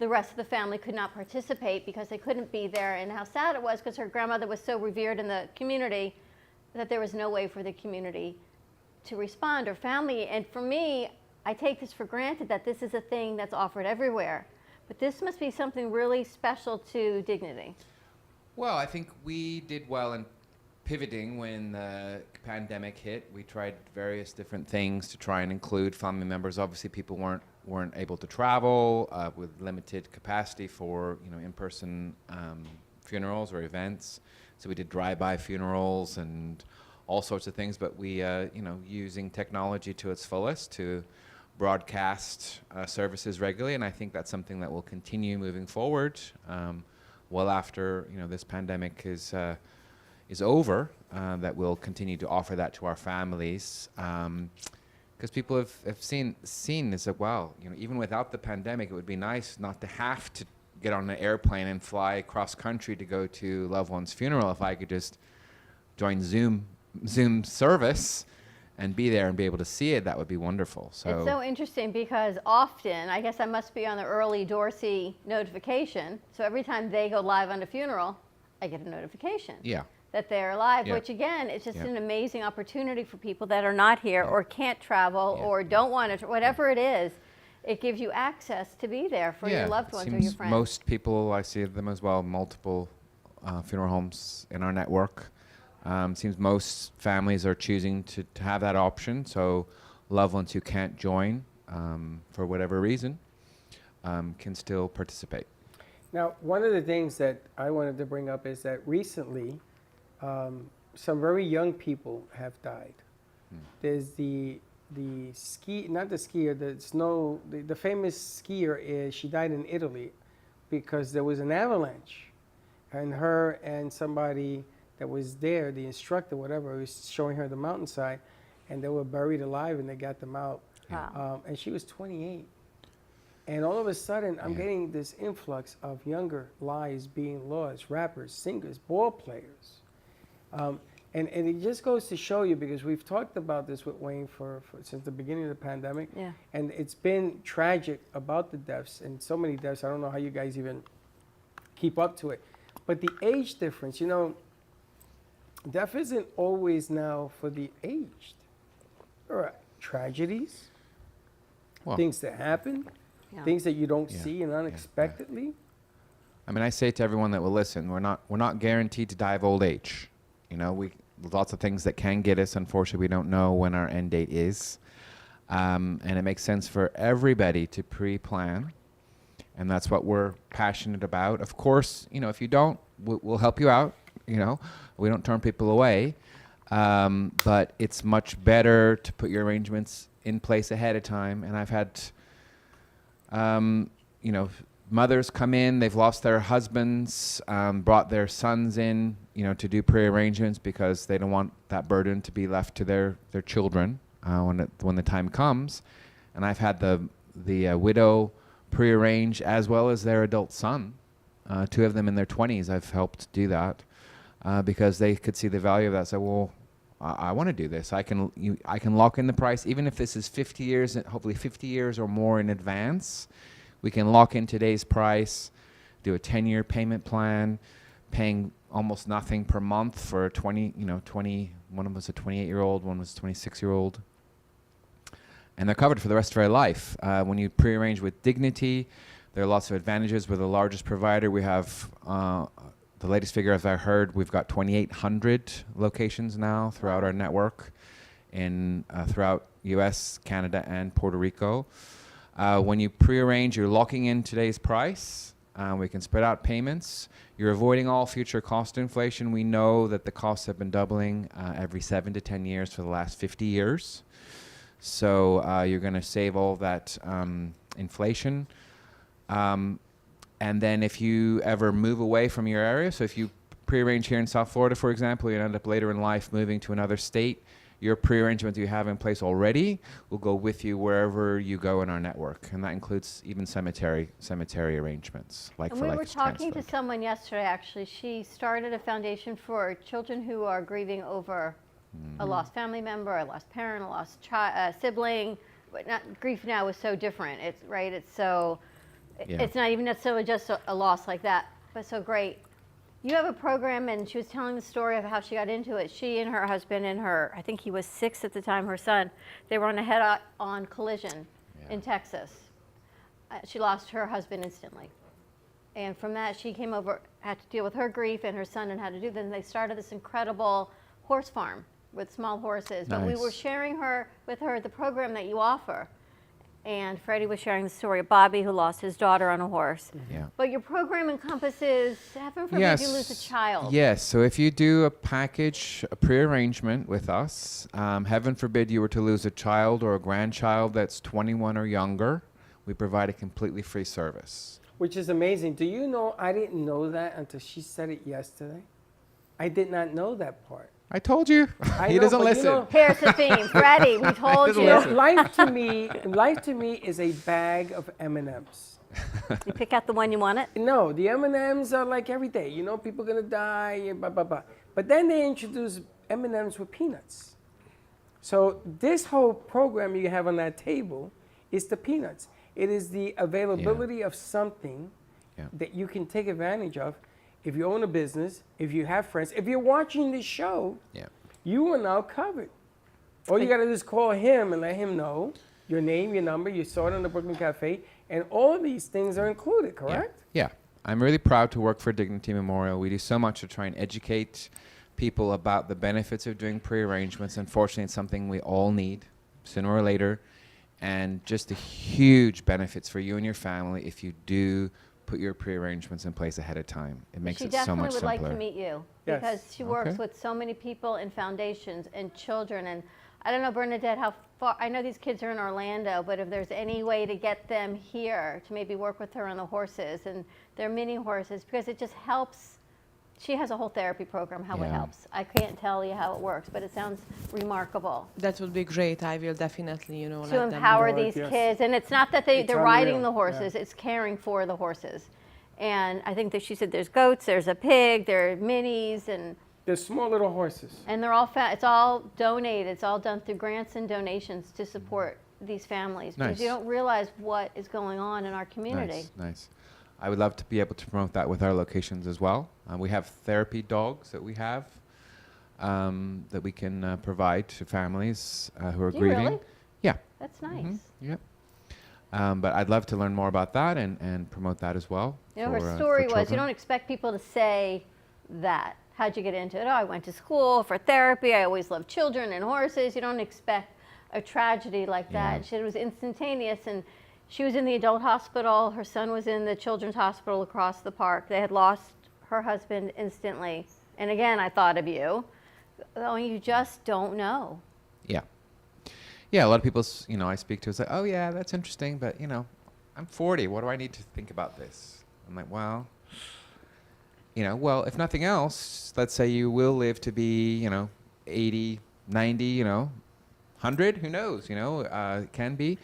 the rest of the family could not participate because they couldn't be there. And how sad it was, because her grandmother was so revered in the community that there was no way for the community to respond, or family. And for me, I take this for granted that this is a thing that's offered everywhere. But this must be something really special to Dignity. Well, I think we did well in pivoting when the pandemic hit. We tried various different things to try and include family members. Obviously, people weren't able to travel with limited capacity for in-person funerals or events. So we did drive-by funerals and all sorts of things. But we, using technology to its fullest to broadcast services regularly, and I think that's something that will continue moving forward. well after this pandemic is over, that we'll continue to offer that to our families. Because people have seen this, like, wow, even without the pandemic, it would be nice not to have to get on an airplane and fly cross country to go to loved one's funeral. If I could just join Zoom service and be there and be able to see it, that would be wonderful. So it's so interesting because often, I guess I must be on the early Dorsey notification. So every time they go live on a funeral, I get a notification. Yeah. That they're alive, Yeah. which again, it's just Yeah. an amazing opportunity for people that are not here or can't travel or don't want to, whatever it is, it gives you access to be there for your loved ones or your seems friends. most people, I see them as well, multiple funeral homes in our network. Seems most families are choosing to have that option, so loved ones who can't join for whatever reason can still participate. Now, one of the things that I wanted to bring up is that recently, some very young people have died. There's the famous skier she died in Italy because there was an avalanche, and her and somebody that was there, the instructor, whatever, was showing her the mountainside, and they were buried alive, and they got them out. Wow. And she was 28. And all of a sudden, I'm getting this influx of younger lives being lost, rappers, singers, ball players. And it just goes to show you, because we've talked about this with Wayne since the beginning of the pandemic. Yeah. And it's been tragic about the deaths, and so many deaths. I don't know how you guys even keep up to it. But the age difference, death isn't always now for the aged. There are tragedies, things that happen, things that you don't see and unexpectedly. I mean, I say to everyone that will listen, we're not guaranteed to die of old age. Lots of things that can get us. Unfortunately, we don't know when our end date is. And it makes sense for everybody to pre-plan. And that's what we're passionate about. Of course, if you don't, we'll help you out. We don't turn people away. But it's much better to put your arrangements in place ahead of time. And I've had, mothers come in, they've lost their husbands, brought their sons in, to do pre-arrangements because they don't want that burden to be left to their children when the time comes. And I've had the widow pre-arrange as well as their adult son. Two of them in their 20s, I've helped do that because they could see the value of that. So, well, I want to do this. I can lock in the price, even if this is 50 years, hopefully 50 years or more in advance. We can lock in today's price, do a 10-year payment plan, paying almost nothing per month for 20, one was a 28-year-old, one was a 26-year-old. And they're covered for the rest of their life. When you pre-arrange with Dignity, there are lots of advantages. We're the largest provider. We have, the latest figure as I heard, we've got 2,800 locations now throughout our network throughout US, Canada, and Puerto Rico. When you pre-arrange, you're locking in today's price. We can spread out payments. You're avoiding all future cost inflation. We know that the costs have been doubling every 7 to 10 years for the last 50 years. So you're going to save all that inflation. And then if you ever move away from your area, so if you pre-arrange here in South Florida, for example, you end up later in life moving to another state, your pre-arrangement you have in place already will go with you wherever you go in our network. And that includes even cemetery arrangements. And we were talking to someone yesterday, actually. She started a foundation for children who are grieving over a lost family member, a lost parent, a lost sibling. But grief now is so different. It's so, it's not even necessarily just a loss like that, but so great. You have a program, and she was telling the story of how she got into it. She and her husband and I think he was 6 at the time, her son, they were on a head-on collision in Texas. She lost her husband instantly. And from that, she came over, had to deal with her grief and her son and how to do that. And they started this incredible horse farm with small horses. But we were sharing with her the program that you offer. And Freddie was sharing the story of Bobby, who lost his daughter on a horse. Yeah. But your program encompasses, heaven forbid you lose a child. Yes. So if you do a package, a pre-arrangement with us, heaven forbid you were to lose a child or a grandchild that's 21 or younger, we provide a completely free service. which is amazing. Do you know, I didn't know that until she said it yesterday. I did not know that part. I told you. I He know, doesn't but you listen. know- Here's the theme. Freddie, we told Doesn't you. listen. life to me is a bag of M&Ms. You pick out the one you wanted? No, the M&Ms are like every day. You know, people gonna die, and blah, blah, blah. But then they introduce M&Ms with peanuts. So this whole program you have on that table is the peanuts. It is the availability of something that you can take advantage of if you own a business, if you have friends. If you're watching this show, you are now covered. All you got to do is call him and let him know your name, your number, you saw it on the Brooklyn Cafe, and all of these things are included, correct? Yeah. I'm really proud to work for Dignity Memorial. We do so much to try and educate people about the benefits of doing pre-arrangements. Unfortunately, it's something we all need sooner or later, and just the huge benefits for you and your family if you do put your pre-arrangements in place ahead of time. It makes it so much simpler. She definitely would like to meet you Yes. because she works with so many people in foundations and children. And I don't know, Bernadette, how far, I know these kids are in Orlando, but if there's any way to get them here to maybe work with her on the horses and their mini horses, because it just helps. She has a whole therapy program, how it helps. I can't tell you how it works, but it sounds remarkable. That would be great. I will definitely, To let them empower know. these kids. And it's not that they're unreal, riding the horses, it's caring for the horses. And I think that she said there's goats, there's a pig, there are minis, and They're small little horses. they're all it's all donated. It's all done through grants and donations to support these families. Because Nice. you don't realize what is going on in our community. Nice. I would love to be able to promote that with our locations as well. We have therapy dogs that we have that we can provide to families who are Do you grieving. really? Yeah. That's nice. Yep. But I'd love to learn more about that and promote that as well. You know, for, her for story was, you children. don't expect people to say that. How'd you get into it? Oh, I went to school for therapy. I always loved children and horses. You don't expect a tragedy like that. It was instantaneous, and she was in the adult hospital. Her son was in the children's hospital across the park. They had lost her husband instantly. And again, I thought of you. Oh, you just don't know. Yeah. Yeah, a lot of people, I speak to, say, oh, yeah, that's interesting, but, I'm 40. What do I need to think about this? I'm like, well, if nothing else, let's say you will live to be, 80, 90, 100, who knows, it can be.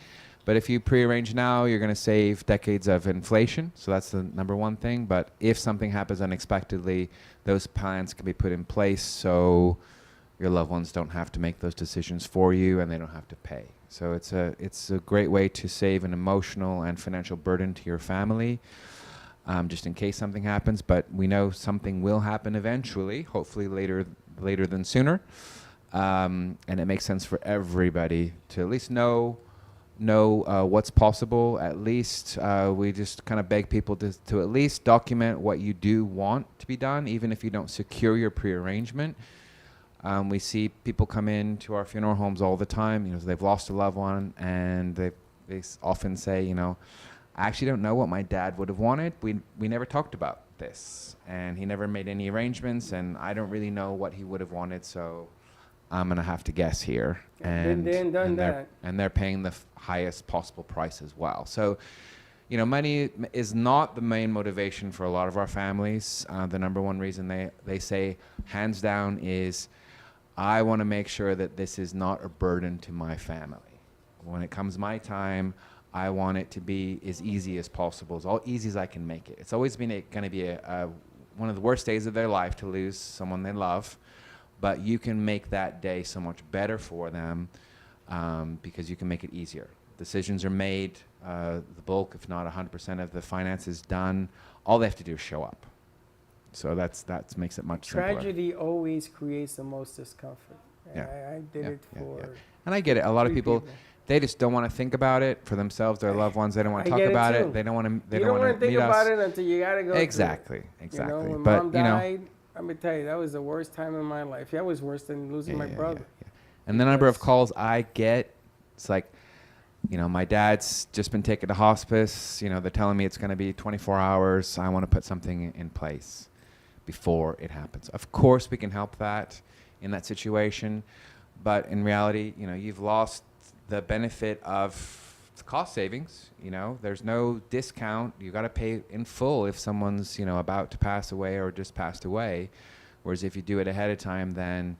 But if you prearrange now, you're going to save decades of inflation. So that's the number one thing. But if something happens unexpectedly, those plans can be put in place so your loved ones don't have to make those decisions for you and they don't have to pay. So it's a great way to save an emotional and financial burden to your family, just in case something happens. But we know something will happen eventually, hopefully later than sooner. And it makes sense for everybody to at least know what's possible. At least we just kind of beg people to at least document what you do want to be done, even if you don't secure your prearrangement. We see people come in to our funeral homes all the time. They've lost a loved one, and they often say, I actually don't know what my dad would have wanted. We never talked about this, and he never made any arrangements, and I don't really know what he would have wanted, so I'm gonna have to guess here. Been there and done that. And they're paying the highest possible price as well. So, money is not the main motivation for a lot of our families. The number one reason they say, hands down, is I want to make sure that this is not a burden to my family. When it comes my time, I want it to be as easy as possible, as easy as I can make it. It's always been going to be one of the worst days of their life to lose someone they love. But you can make that day so much better for them because you can make it easier. Decisions are made, the bulk, if not 100% of the finances done. All they have to do is show up. So that makes it much simpler. Tragedy always creates the most discomfort. Yeah. I did it for. And I get it. A lot of people, they just don't want to think about it for themselves, their loved ones. They don't want to talk about it. They don't want to. You don't want to think about it until you got to go. Exactly. When But Mom died, I'm gonna tell you, that was the worst time in my life. That was worse than losing my brother. And the number of calls I get, it's like, my dad's just been taken to hospice. They're telling me it's going to be 24 hours. I want to put something in place before it happens. Of course, we can help that in that situation. But in reality, you've lost the benefit of it's cost savings. You know, there's no discount. You got to pay in full if someone's, you know, about to pass away or just passed away. Whereas if you do it ahead of time, then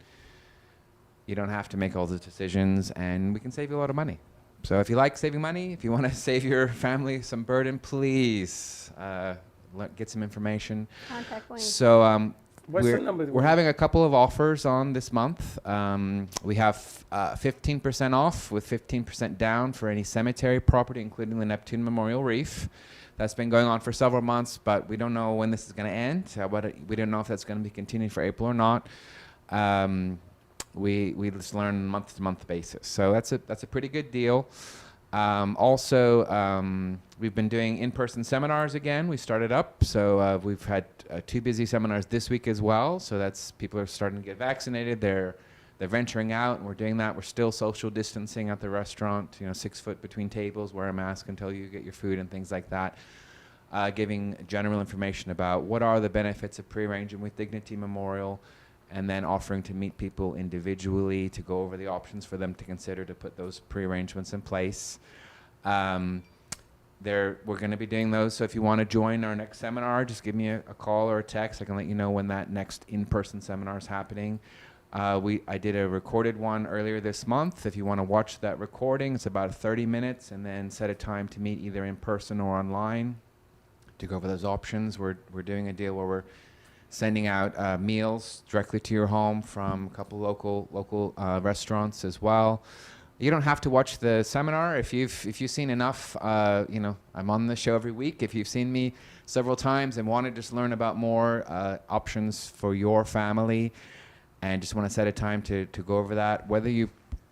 you don't have to make all the decisions, and we can save you a lot of money. So if you like saving money, if you want to save your family some burden, please get some information. Contact Wayne. So What's the number? we're having a couple of offers on this month. We have 15% off with 15% down for any cemetery property, including the Neptune Memorial Reef. That's been going on for several months, but we don't know when this is going to end. We don't know if that's going to be continued for April or not. We just learn month-to-month basis. So that's a pretty good deal. Also, we've been doing in-person seminars again. We started up, so we've had 2 busy seminars this week as well. So that's people are starting to get vaccinated. They're venturing out, and we're doing that. We're still social distancing at the restaurant. 6 foot between tables. Wear a mask until you get your food and things like that. Giving general information about what are the benefits of pre-arranging with Dignity Memorial, and then offering to meet people individually to go over the options for them to consider to put those pre-arrangements in place. We're going to be doing those, so if you want to join our next seminar, just give me a call or a text. I can let you know when that next in-person seminar is happening. I did a recorded one earlier this month. If you want to watch that recording, it's about 30 minutes, and then set a time to meet either in person or online to go over those options. We're doing a deal where we're sending out meals directly to your home from a couple local restaurants as well. You don't have to watch the seminar if you've seen enough. I'm on the show every week. If you've seen me several times and want to just learn about more options for your family, and just want to set a time to go over that, whether you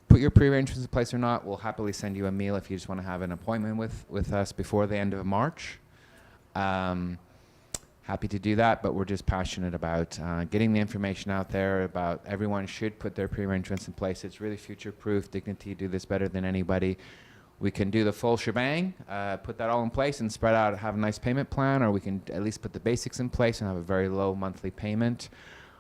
put your pre-arrangements in place or not, we'll happily send you a meal if you just want to have an appointment with us before the end of March. Happy to do that, but we're just passionate about getting the information out there about everyone should put their pre-arrangements in place. It's really future-proof. Dignity do this better than anybody. We can do the full shebang, put that all in place and spread out, have a nice payment plan, or we can at least put the basics in place and have a very low monthly payment.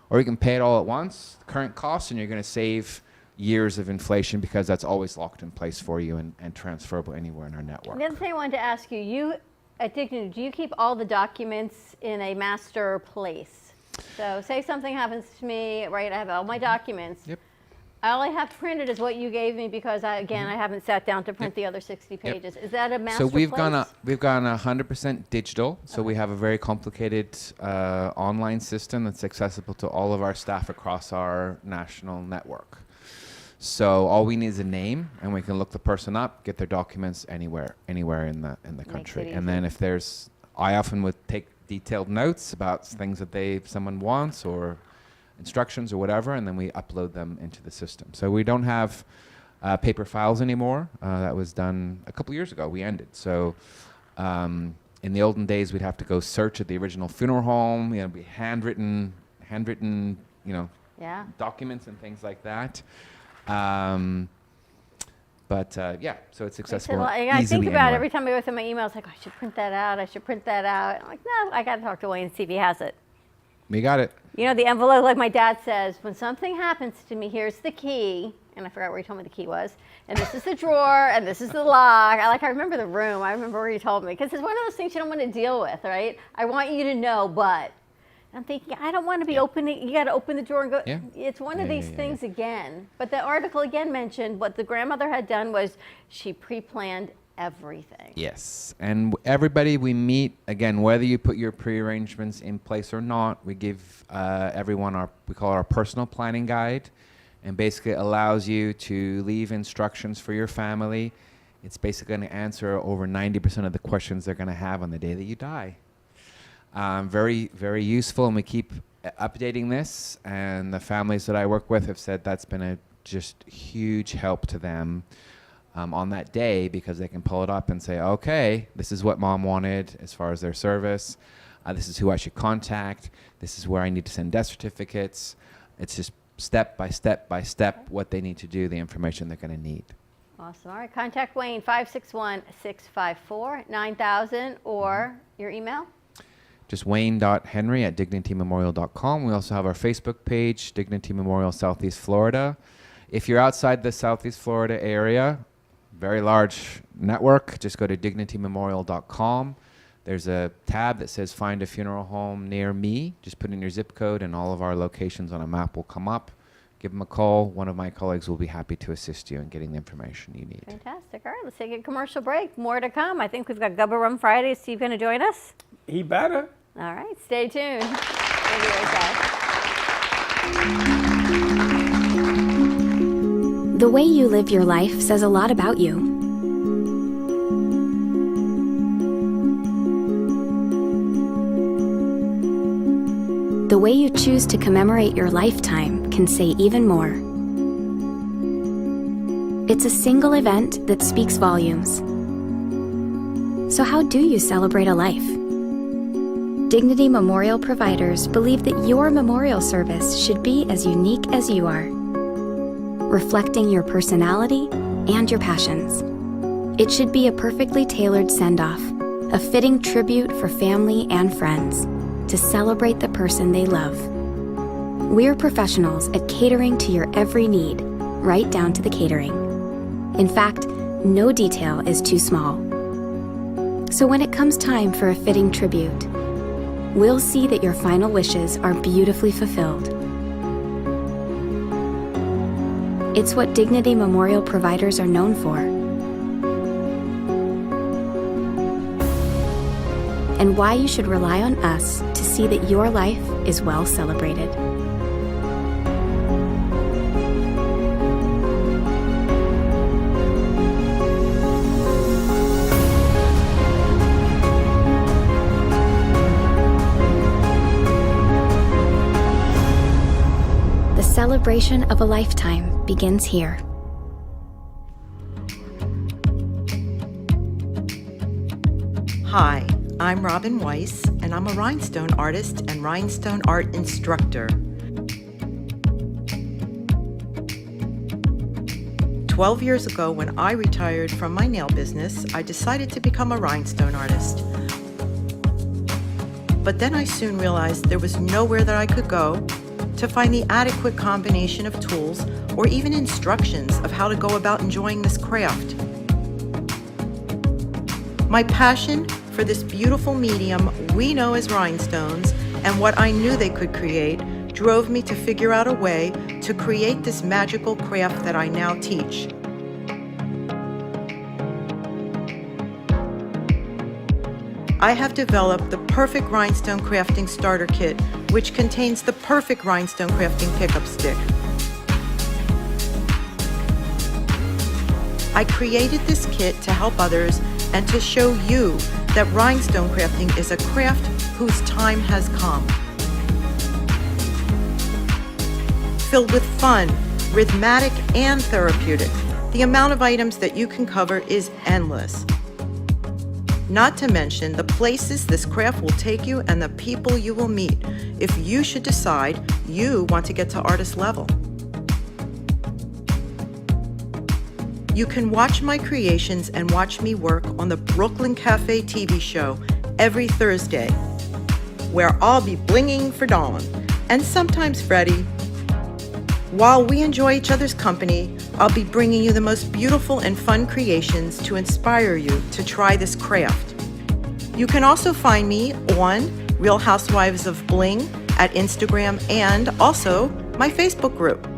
Or you can pay it all at once, current costs, and you're going to save years of inflation because that's always locked in place for you and transferable anywhere in our network. The other thing I wanted to ask you, at Dignity, do you keep all the documents in a master place? So say something happens to me, right? I have all my documents. Yep. All I have printed is what you gave me because I haven't sat down to print the other 60 pages. Is that a master So we've place? gone 100% digital. So we have a very complicated online system that's accessible to all of our staff across our national network. So all we need is a name, and we can look the person up, get their documents anywhere in the country. And then if I often would take detailed notes about things that someone wants or instructions or whatever, and then we upload them into the system. So we don't have paper files anymore. That was done a couple years ago. We ended. So in the olden days, we'd have to go search at the original funeral home. Be handwritten, documents and things like that. So it's accessible. I think about it every time I go through my emails, like, I should print that out. I'm like, no, I got to talk to Wayne and see if he has it. We got it. The envelope, like my dad says, when something happens to me, here's the key. And I forgot where he told me the key was. And this is the drawer, and this is the lock. I remember the room. I remember where he told me. Because it's one of those things you don't want to deal with, right? I want you to know, but I'm thinking, I don't want to be opening. You got to open the drawer and go. Yeah. It's one of these things again. But the article again mentioned what the grandmother had done was she pre-planned everything. Yes, and everybody we meet, again, whether you put your pre-arrangements in place or not, we give everyone we call it our personal planning guide, and basically allows you to leave instructions for your family. It's basically going to answer over 90% of the questions they're going to have on the day that you die. Very, very useful, and we keep updating this, and the families that I work with have said that's been a just huge help to them on that day, because they can pull it up and say, okay, this is what mom wanted as far as their service. This is who I should contact. This is where I need to send death certificates. It's just step by step by step what they need to do, the information they're going to need. Awesome. All right. Contact Wayne, 561-654-9000, or your email? Just wayne.henry@dignitymemorial.com. We also have our Facebook page, Dignity Memorial Southeast Florida. If you're outside the Southeast Florida area, very large network. Just go to dignitymemorial.com. There's a tab that says find a funeral home near me. Just put in your zip code and all of our locations on a map will come up. Give them a call. One of my colleagues will be happy to assist you in getting the information you need. Fantastic. All right, let's take a commercial break. More to come. I think we've got Gubba Rum Friday. Is Steve going to join us? He better. All right, stay tuned. We'll be right back. The way you live your life says a lot about you. The way you choose to commemorate your lifetime can say even more. It's a single event that speaks volumes. So how do you celebrate a life? Dignity Memorial providers believe that your memorial service should be as unique as you are, reflecting your personality and your passions. It should be a perfectly tailored send-off, a fitting tribute for family and friends to celebrate the person they love. We're professionals at catering to your every need, right down to the catering. In fact, no detail is too small. So when it comes time for a fitting tribute, we'll see that your final wishes are beautifully fulfilled. It's what Dignity Memorial providers are known for. And why you should rely on us to see that your life is well celebrated. The celebration of a lifetime begins here. Hi, I'm Robin Weiss, and I'm a rhinestone artist and rhinestone art instructor. 12 years ago, when I retired from my nail business, I decided to become a rhinestone artist. But then I soon realized there was nowhere that I could go to find the adequate combination of tools or even instructions of how to go about enjoying this craft. My passion for this beautiful medium we know as rhinestones and what I knew they could create drove me to figure out a way to create this magical craft that I now teach. I have developed the perfect rhinestone crafting starter kit, which contains the perfect rhinestone crafting pickup stick. I created this kit to help others and to show you that rhinestone crafting is a craft whose time has come. Filled with fun, rhythmic, and therapeutic, the amount of items that you can cover is endless. Not to mention the places this craft will take you and the people you will meet if you should decide you want to get to artist level. You can watch my creations and watch me work on the Brooklyn Cafe TV show every Thursday, where I'll be blinging for Dawn, and sometimes Freddie. While we enjoy each other's company, I'll be bringing you the most beautiful and fun creations to inspire you to try this craft. You can also find me on Real Housewives of Bling at Instagram and also my Facebook group.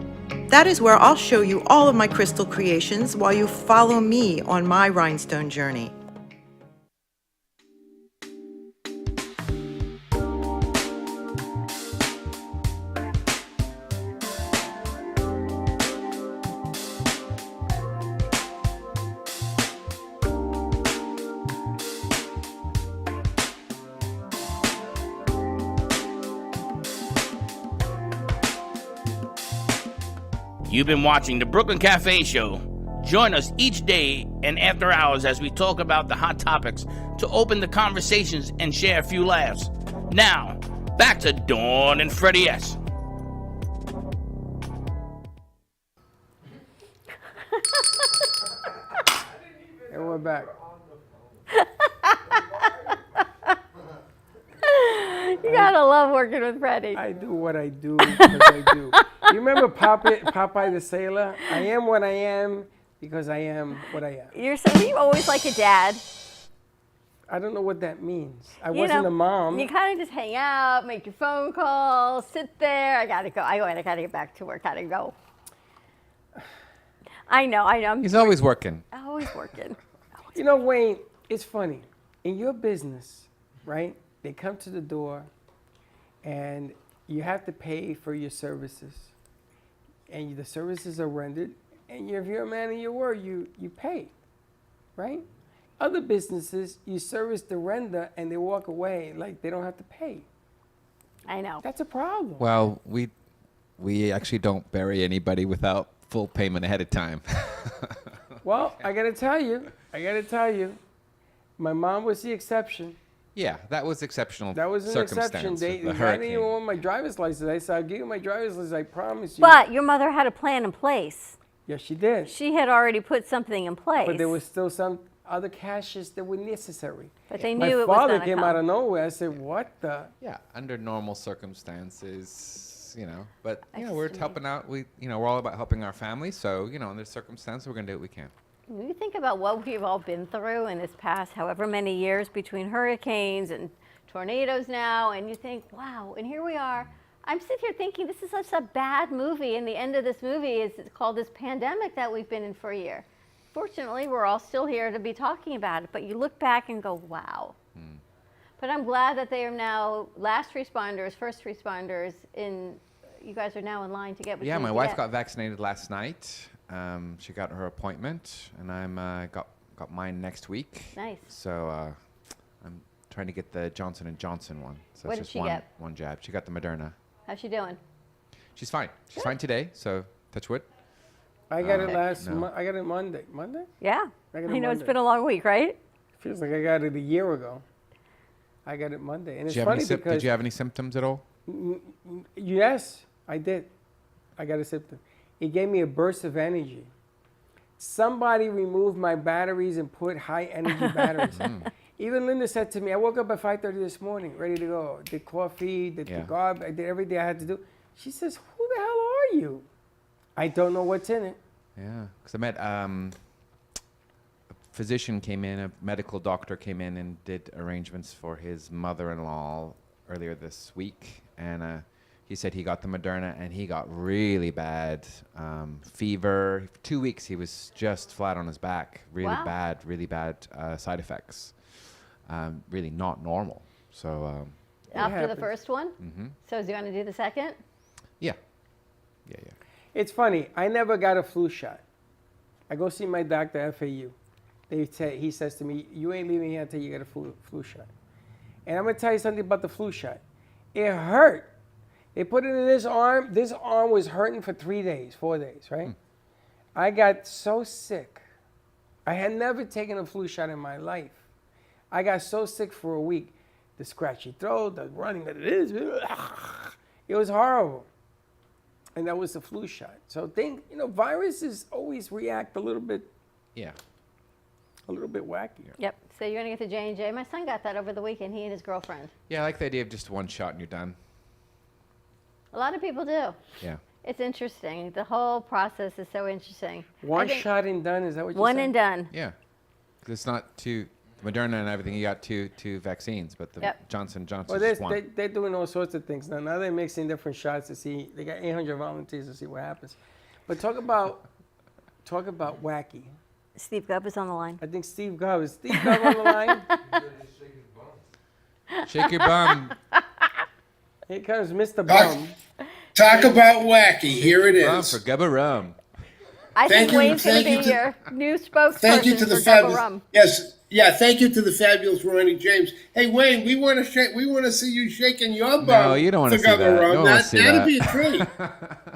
That is where I'll show you all of my crystal creations while you follow me on my rhinestone journey. You've been watching the Brooklyn Cafe Show. Join us each day and after hours as we talk about the hot topics to open the conversations and share a few laughs. Now, back to Dawn and Freddie S. And we're back. You gotta love working with Freddie. I do what I do because I do. You remember Popeye the Sailor? I am what I am because I am what I am. You're so you always like a dad. I don't know what that means. I You wasn't know, a mom. You kind of just hang out, make your phone calls, sit there. I gotta go. I gotta get back to work. Gotta go. I know. He's always working. Always working. You know, Wayne, it's funny. In your business, right, they come to the door and you have to pay for your services. And the services are rendered. And if you're a man of your word, you pay, right? Other businesses, you service the render and they walk away like they don't have to pay. I know. That's a problem. Well, we actually don't bury anybody without full payment ahead of time. Well, I gotta tell you, my mom was the exception. Yeah, that was exceptional. That was an exception. circumstance They, with the I didn't hurricane. even want my driver's license. I said, I'll give you my driver's license, I promise you. But your mother had a plan in place. Yes, she did. She had already put something in place. But there was still some other cashes that were necessary. But they My knew it was father gonna came come. out of nowhere. I said, what the? Yeah, under normal circumstances, but I we're see. helping out. We're all about helping our family. So, in this circumstance, we're going to do what we can. When you think about what we've all been through in this past however many years between hurricanes and tornadoes now, and you think, wow, and here we are. I'm sitting here thinking this is such a bad movie, and the end of this movie is called this pandemic that we've been in for a year. Fortunately, we're all still here to be talking about it, but you look back and go, wow. But I'm glad that they are now last responders, first responders, you guys are now in line to get what you Yeah, need my to wife get. got vaccinated last night. She got her appointment, and I'm got mine next week. Nice. So I'm trying to get the Johnson & Johnson one. So What it's did she just get? one jab. She got the Moderna. How's she doing? She's fine. She's fine today. So touch wood. I got it no. I got it Monday. Monday? Yeah. I got I it know it's Monday. been a long week, right? Feels like I got it a year ago. I got it Monday. And it's Did you have funny because did you have any symptoms at all? Yes, I did. I got a symptom. It gave me a burst of energy. Somebody removed my batteries and put high energy batteries. Even Linda said to me, I woke up at 5:30 this morning, ready to go. Did coffee, did the garbage, I did everything I had to do. She says, who the hell are you? I don't know what's in it. Yeah, because I met a physician came in, a medical doctor came in and did arrangements for his mother-in-law earlier this week, and he said he got the Moderna and he got really bad fever. For 2 weeks he was just flat on his back, really bad side effects, really not normal. So After the first one? Mhm. So is he going to do the second? yeah. It's funny. I never got a flu shot. I go see my doctor at FAU. He says to me, you ain't leaving here until you get a flu shot. And I'm going to tell you something about the flu shot. It hurt. They put it in this arm. This arm was hurting for 4 days, right? I got so sick. I had never taken a flu shot in my life. I got so sick for a week. The scratchy throat, the running, it was horrible. And that was the flu shot. So viruses always react a little bit wacky. Yep. So you're going to get the J&J. My son got that over the weekend, he and his girlfriend. Yeah, I like the idea of just one shot and you're done. A lot of people do. Yeah. It's interesting. The whole process is so interesting. One shot and done, is that what you said? One and done. Yeah, because it's not Moderna and everything. You got two vaccines, but the Johnson & Johnson Well, is one. they're doing all sorts of things now. Now they're mixing different shots to see. They got 800 volunteers to see what happens. But talk about wacky. Steve Gubb is on the line. I think Steve Gubb is on the line. Shake your bum. Here comes Mr. Bum. Talk about wacky. Here it Rum is. for Gubba Rum. I Thank think you- Wayne's going to thank be you your new spokesperson Thank you to the for Double fabulous. Rum. Yes, yeah. Thank you to the fabulous Ronnie James. Hey Wayne, we want to shake. We want to see you shaking your bum. No, you don't want to see that. Rum. No one wants to see That'd that. be a treat.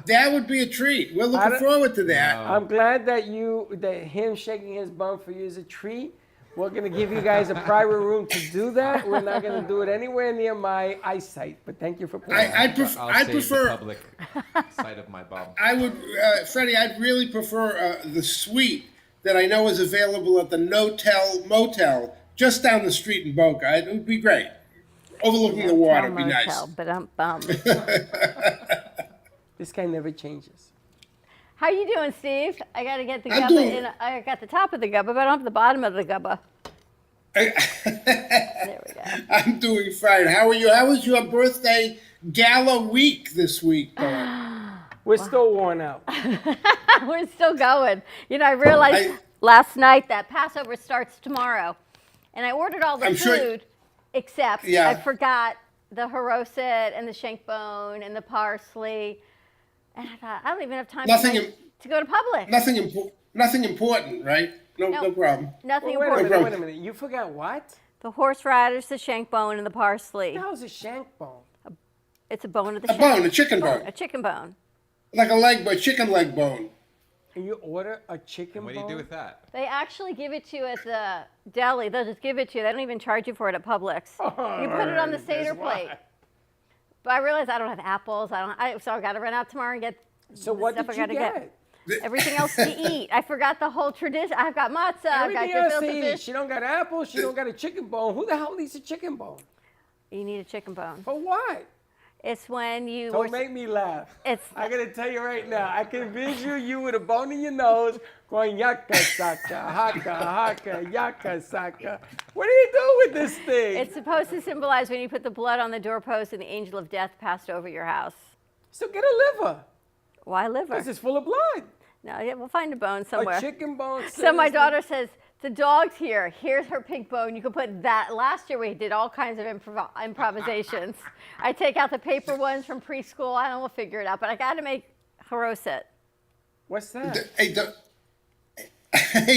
That would be a treat. We're looking forward to that. I'm glad that him shaking his bum for you is a treat. We're going to give you guys a private room to do that. We're not going to do it anywhere near my eyesight, but thank you for playing. I'd prefer the public side of my bum. I would, Freddie. I'd really prefer the suite that I know is available at the Notel Motel just down the street in Boca. It would be great. Overlooking the water would be nice. But I'm bummed. This guy never changes. How you doing, Steve? I got to get the I'm gubba doing- in. I got the top of the gubba, but I don't have the bottom of the gubba. There we go. I'm doing fine. How are you? How was your birthday gala week this week, Dawn? We're still worn out. We're still going. You know, I realized last night that Passover starts tomorrow, and I ordered all the I'm food sure- except Yeah. I forgot the haroset and the shank bone and the parsley, and I thought I don't even have time to go to Publix. Nothing important, right? No problem. Nothing Well, important. wait a minute. You forgot what? The horseradish, the shank bone, and the parsley. What the hell's a shank bone? It's a bone of the A shank. bone, a chicken bone. A chicken bone. Like a leg bone, chicken leg bone. And you order a chicken What bone? do you do with that? They actually give it to you at the deli. They'll just give it to you. They don't even charge you for it at Publix. You put it on the Seder plate. But I realized I don't have apples. So I got to run out tomorrow and get So the what stuff did I got to you get. get? Everything else to eat. I forgot the whole tradition. I've got matzah. I've got Everything else gefilte to eat. fish. She don't got apples. She don't got a chicken bone. Who the hell eats a chicken bone? You need a chicken bone. For what? It's when you. Don't make me laugh. It's. I gotta tell you right now. I can visual you with a bone in your nose going yaka saka haka haka yaka saka. What do you do with this thing? It's supposed to symbolize when you put the blood on the doorpost and the angel of death passed over your house. So get a liver. Why liver? Because it's full of blood. No, yeah, we'll find a bone somewhere. A chicken bone. So my seriously? daughter says, the dog's here. Here's her pink bone. You can put that. Last year we did all kinds of improvisations. I take out the paper ones from preschool. I don't know, we'll figure it out. But I got to make haroset. What's that? Hey,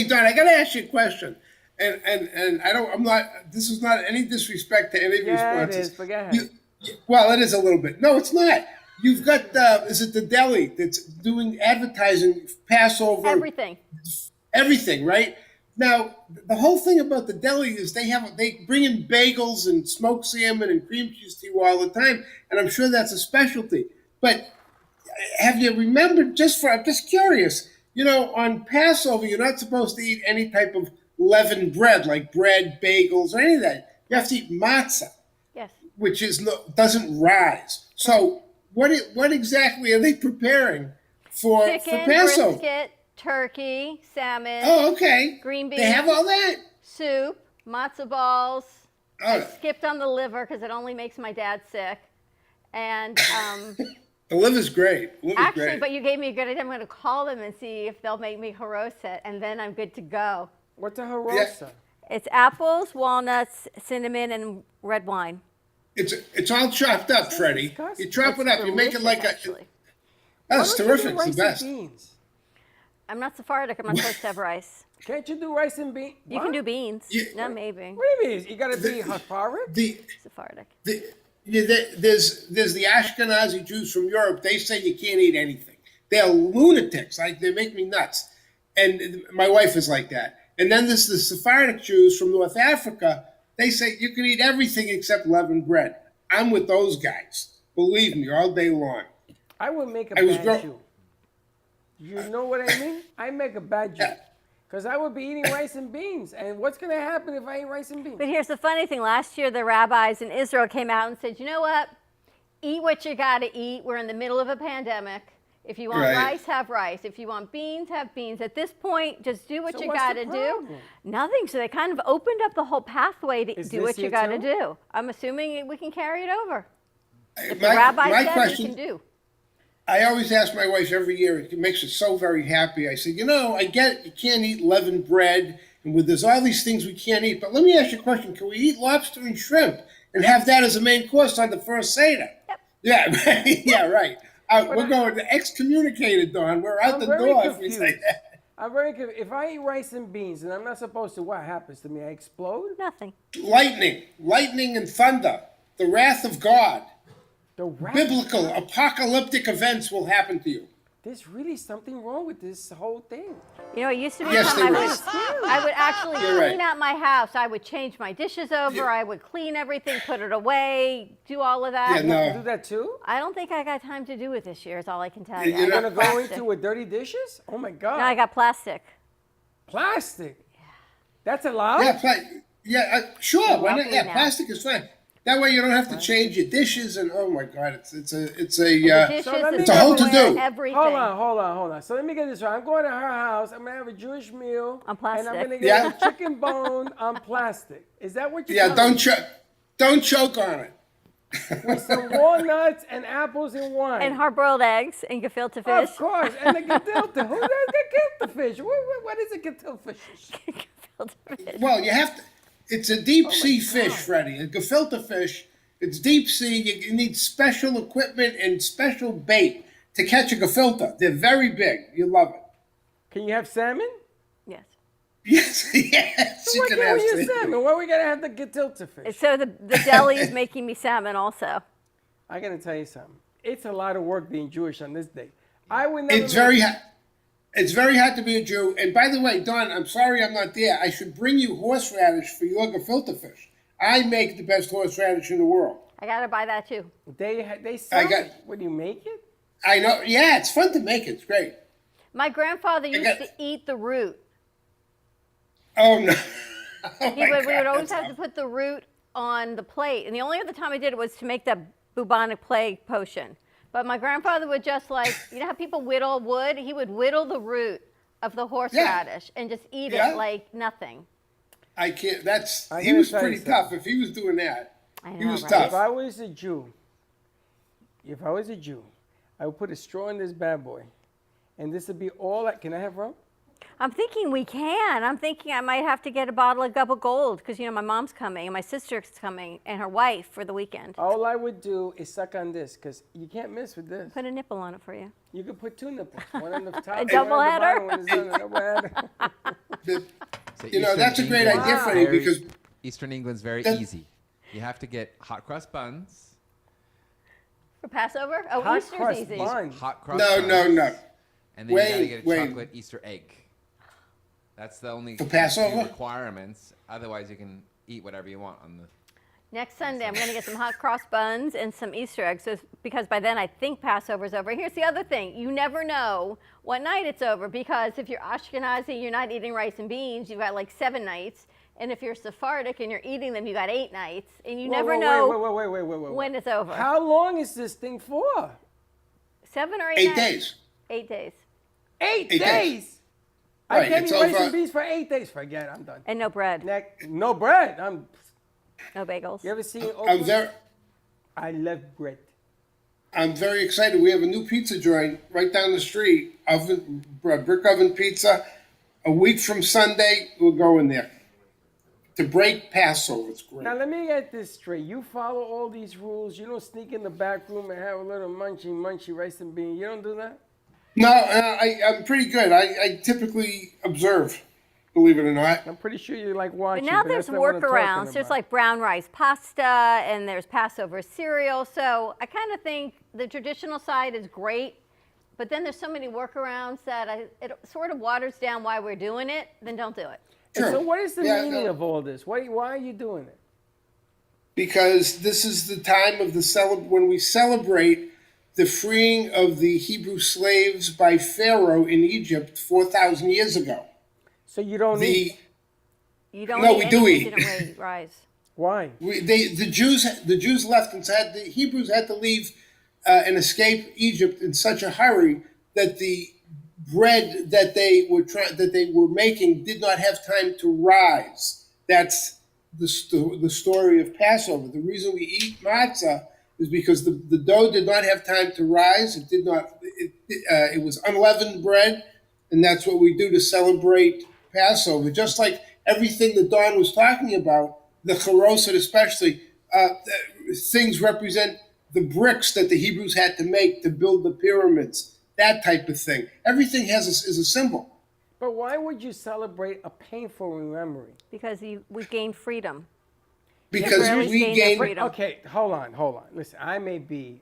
Don, I gotta ask you a question. And I don't. I'm not. This is not any disrespect to any of your Yeah, it sponsors. is. But go ahead. Well, it is a little bit. No, it's not. You've got is it the deli that's doing advertising Passover? Everything, right? Now, the whole thing about the deli is they bring in bagels and smoked salmon and cream cheese to you all the time, and I'm sure that's a specialty. But have you remembered, I'm just curious, you know, on Passover, you're not supposed to eat any type of leavened bread, like bread, bagels, or any of that. You have to eat matzah, Yes. which doesn't rise. So what exactly are they preparing for Chicken, Passover? brisket, turkey, salmon. Oh, okay. Green beans. They have all that? Soup, matzo balls. Oh. I skipped on the liver because it only makes my dad sick. And The liver's great. actually, great. but you gave me a good idea. I'm going to call them and see if they'll make me haroset, and then I'm good to go. What's a harosa? It's apples, walnuts, cinnamon, and red wine. It's all chopped up, Freddie. You chop it up. You make it like a. That's terrific. It's the best. Beans? I'm not Sephardic. I'm not supposed to have rice. Can't you do rice and beans? You can do beans. No, maybe. What do you mean? You got to be Sephardic? Sephardic. There's the Ashkenazi Jews from Europe. They say you can't eat anything. They're lunatics. They make me nuts. And my wife is like that. And then there's the Sephardic Jews from North Africa. They say you can eat everything except leavened bread. I'm with those guys. Believe me, all day long. I would make a I was bad Jew. You know what I mean? I make a bad Jew. Because I would be eating rice and beans. And what's going to happen if I eat rice and beans? But here's the funny thing. Last year, the rabbis in Israel came out and said, you know what? Eat what you got to eat. We're in the middle of a pandemic. If you want rice, have rice. If you want beans, have beans. At this point, just do what So you what's got the to do. problem? Nothing. So they kind of opened up the whole pathway to Is do this what you here got to too? do. I'm assuming we can carry it over. If the My rabbi said, question- we can do. I always ask my wife every year, it makes her so very happy. I said, you know, I get it, you can't eat leavened bread, and there's all these things we can't eat, but let me ask you a question. Can we eat lobster and shrimp and have that as a main course on the first Seder? Yep. Yeah, yeah, right. We're going to excommunicated, Dawn. We're out I'm the very door if we confused. say that. I'm very confused. If I eat rice and beans and I'm not supposed to, what happens to me? I explode? Nothing. Lightning and thunder, the wrath of God, The wrath. biblical, apocalyptic events will happen to you. There's really something wrong with this whole thing. You know, it used to be Yes, time there I is. would actually You're clean right. out my house. I would change my dishes over. I would clean everything, put it away, do all of that. Yeah, no. You do that too? I don't think I got time to do it this year is all I can tell Yeah, you. you're You're I going to got go plastic. into with dirty dishes? Oh my God. No, I got plastic. Plastic? That's allowed? Yeah, sure. Why not? Luckily Yeah, now. plastic is fine. That way you don't have to change your dishes and oh my God, it's a dishes, it's a whole to do. everything. Hold on. So let me get this right. I'm going to her house. I'm gonna have a Jewish meal. On plastic. And I'm gonna get a chicken bone on plastic. Is that what you're Yeah, telling me? don't choke on it. With some walnuts and apples and wine. And hard-boiled eggs and gefilte fish. Of course, and the gefilte. Who does gefilte fish? What is a gefilte fish? Gefilte fish. Well, you have to. It's a deep sea fish, Freddie. A gefilte fish. It's deep sea. You need special equipment and special bait to catch a gefilte. They're very big. You love it. Can you have salmon? Yes. Yes, yes. So You why can can't have we use salmon. salmon? Why we gotta have the gefilte fish? So the deli is making me salmon also. I gotta tell you something. It's a lot of work being Jewish on this day. I would never. It's very hard. It's very hard to be a Jew. And by the way, Don, I'm sorry I'm not there. I should bring you horseradish for your gefilte fish. I make the best horseradish in the world. I gotta buy that too. They sell it. What do you make it? I know. Yeah, it's fun to make. It's great. My grandfather used to eat the root. Oh no. We would always have to put the root on the plate. And the only other time I did it was to make the bubonic plague potion. But my grandfather would just you know how people whittle wood? He would whittle the root of the horseradish and just eat it like nothing. I can't. He gotta was tell you pretty tough. If he was doing that, he was If tough. I was a Jew, I would put a straw in this bad boy, and this would be all. Can I have rum? I'm thinking we can. I'm thinking I might have to get a bottle of Gubba Gold because, you know, my mom's coming and my sister's coming and her wife for the weekend. All I would do is suck on this because you can't miss with this. Put a nipple on it for you. You could put two nipples, one on the top, A double one on the header? bottom, one is on the double header. You know, that's a great idea, Freddie, because Eastern England's very easy. You have to get hot crust buns. For Passover? Oh, Hot Easter's crust easy. buns. Hot crust No, buns. no. And then you gotta get a chocolate Easter egg. That's the only For Passover? requirements. Otherwise, you can eat whatever you want on the. Next Sunday, I'm going to get some hot cross buns and some Easter eggs because by then I think Passover's over. Here's the other thing. You never know what night it's over because if you're Ashkenazi, you're not eating rice and beans, you've got like 7 nights. And if you're Sephardic and you're eating them, you got 8 nights. And you never know Wait. when it's over. How long is this thing for? 7 or 8 8 nights. days. 8 days. 8 days. days? I Right, can't it's eat rice over. and beans for 8 days. Forget it, I'm done. And no bread. No bread. No bagels. You ever seen I'm very, I love bread. I'm very excited. We have a new pizza joint right down the street. Brick oven pizza. A week from Sunday, we're going there to break Passover. It's great. Now let me get this straight. You follow all these rules. You don't sneak in the back room and have a little munchy rice and beans. You don't do that? No, I'm pretty good. I typically observe, believe it or not. I'm pretty sure you like watching. But now that's there's not what I'm talking workarounds. There's about. like brown rice pasta and there's Passover cereal. So I kind of think the traditional side is great, but then there's so many workarounds that it sort of waters down why we're doing it. Then don't do it. And so what is the Yeah, meaning no. of all this? Why are you doing it? Because this is the time of when we celebrate the freeing of the Hebrew slaves by Pharaoh in Egypt 4,000 years ago. So you don't eat? You don't No, eat we do anything eat. that didn't rise. Why? The Jews left and said the Hebrews had to leave and escape Egypt in such a hurry that the bread that they were making did not have time to rise. That's the story of Passover. The reason we eat matzah is because the dough did not have time to rise. It did not. It was unleavened bread, and that's what we do to celebrate Passover. Just like everything that Dawn was talking about, the charoset especially, things represent the bricks that the Hebrews had to make to build the pyramids. That type of thing. Everything is a symbol. But why would you celebrate a painful memory? Because we gained freedom. Because we gained freedom. Okay, hold on. Listen, I may be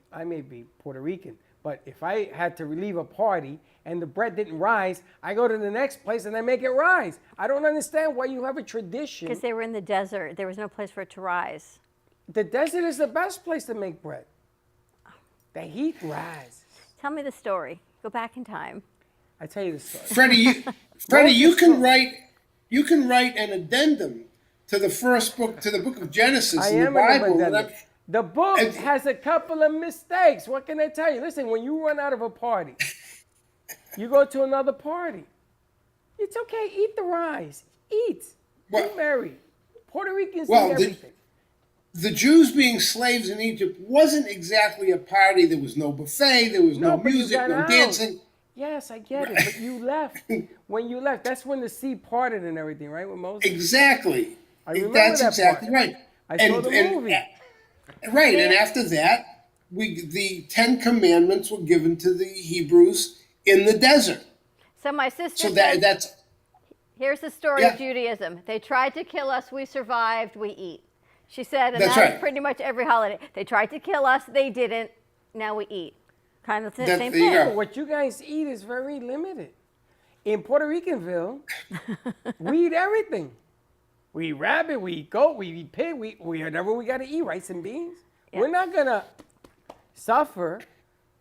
Puerto Rican, but if I had to leave a party and the bread didn't rise, I go to the next place and I make it rise. I don't understand why you have a tradition. Because they were in the desert. There was no place for it to rise. The desert is the best place to make bread. The heat rises. Tell me the story. Go back in time. I tell you the story. Freddie, you can write an addendum to the first book, to the book of Genesis I in the am an Bible. And addendum. The book has a couple of mistakes. What can I tell you? Listen, when you run out of a party, you go to another party. It's okay. Eat the rice. Eat. Be merry. Puerto Ricans eat everything. The Jews being slaves in Egypt wasn't exactly a party. There was no buffet. There was no but you music, got no out. dancing. Yes, I get it. But you left. When you left, that's when the sea parted and everything, right? With Moses? Exactly. I remember That's that exactly part. right. I saw the movie. Right, and after that, the 10 Commandments were given to the Hebrews in the desert. So my sister So says, that's here's the story Yeah. of Judaism. They tried to kill us, we survived, we eat. She said, and That's that's right. pretty much every holiday. They tried to kill us, they didn't, now we eat. Kind of the That- same there you thing. go. But what you guys eat is very limited. In Puerto Ricanville, we eat everything. We eat rabbit, we eat goat, we eat pig, we whatever we got to eat, rice and beans. Yeah. We're not going to suffer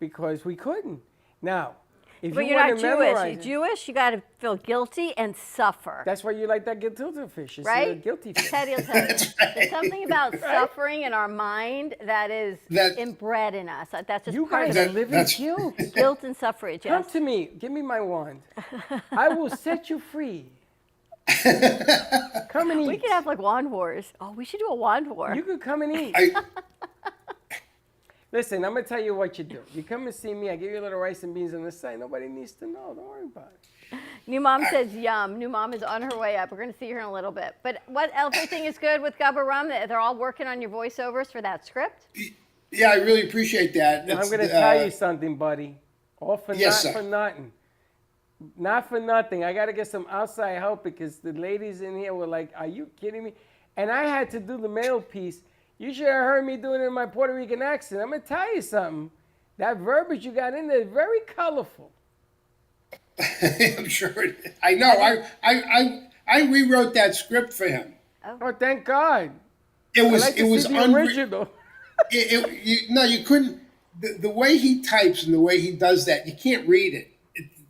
because we couldn't. Now, if But you you're want not to Jewish. memorize You're it, Jewish, you got to feel guilty and suffer. that's why you like that gefilte fish. It's a Right? guilty fish. Teddy will tell you. There's something about suffering in our mind that is inbred in us. That's just You part guys of are it. living guilt. Guilt and suffrage, Come yes. to me. Give me my wand. I will set you free. Come and eat. We could have like wand wars. Oh, we should do a wand war. You could come and eat. Listen, I'm going to tell you what you do. You come and see me. I give you a little rice and beans on the side. Nobody needs to know. Don't worry about it. New mom says yum. New mom is on her way up. We're going to see her in a little bit. But everything is good with Gubba Rum? They're all working on your voiceovers for that script? Yeah, I really appreciate that. Now, I'm going to tell you something, buddy. All for Yes, not sir. for nothing. Not for nothing. I got to get some outside help because the ladies in here were like, are you kidding me? And I had to do the male piece. You should have heard me doing it in my Puerto Rican accent. I'm going to tell you something. That verbiage you got in there is very colorful. I'm sure it is. I know. I rewrote that script for him. Oh, thank God. It was I like to it was see the original. You couldn't. The way he types and the way he does that, you can't read it.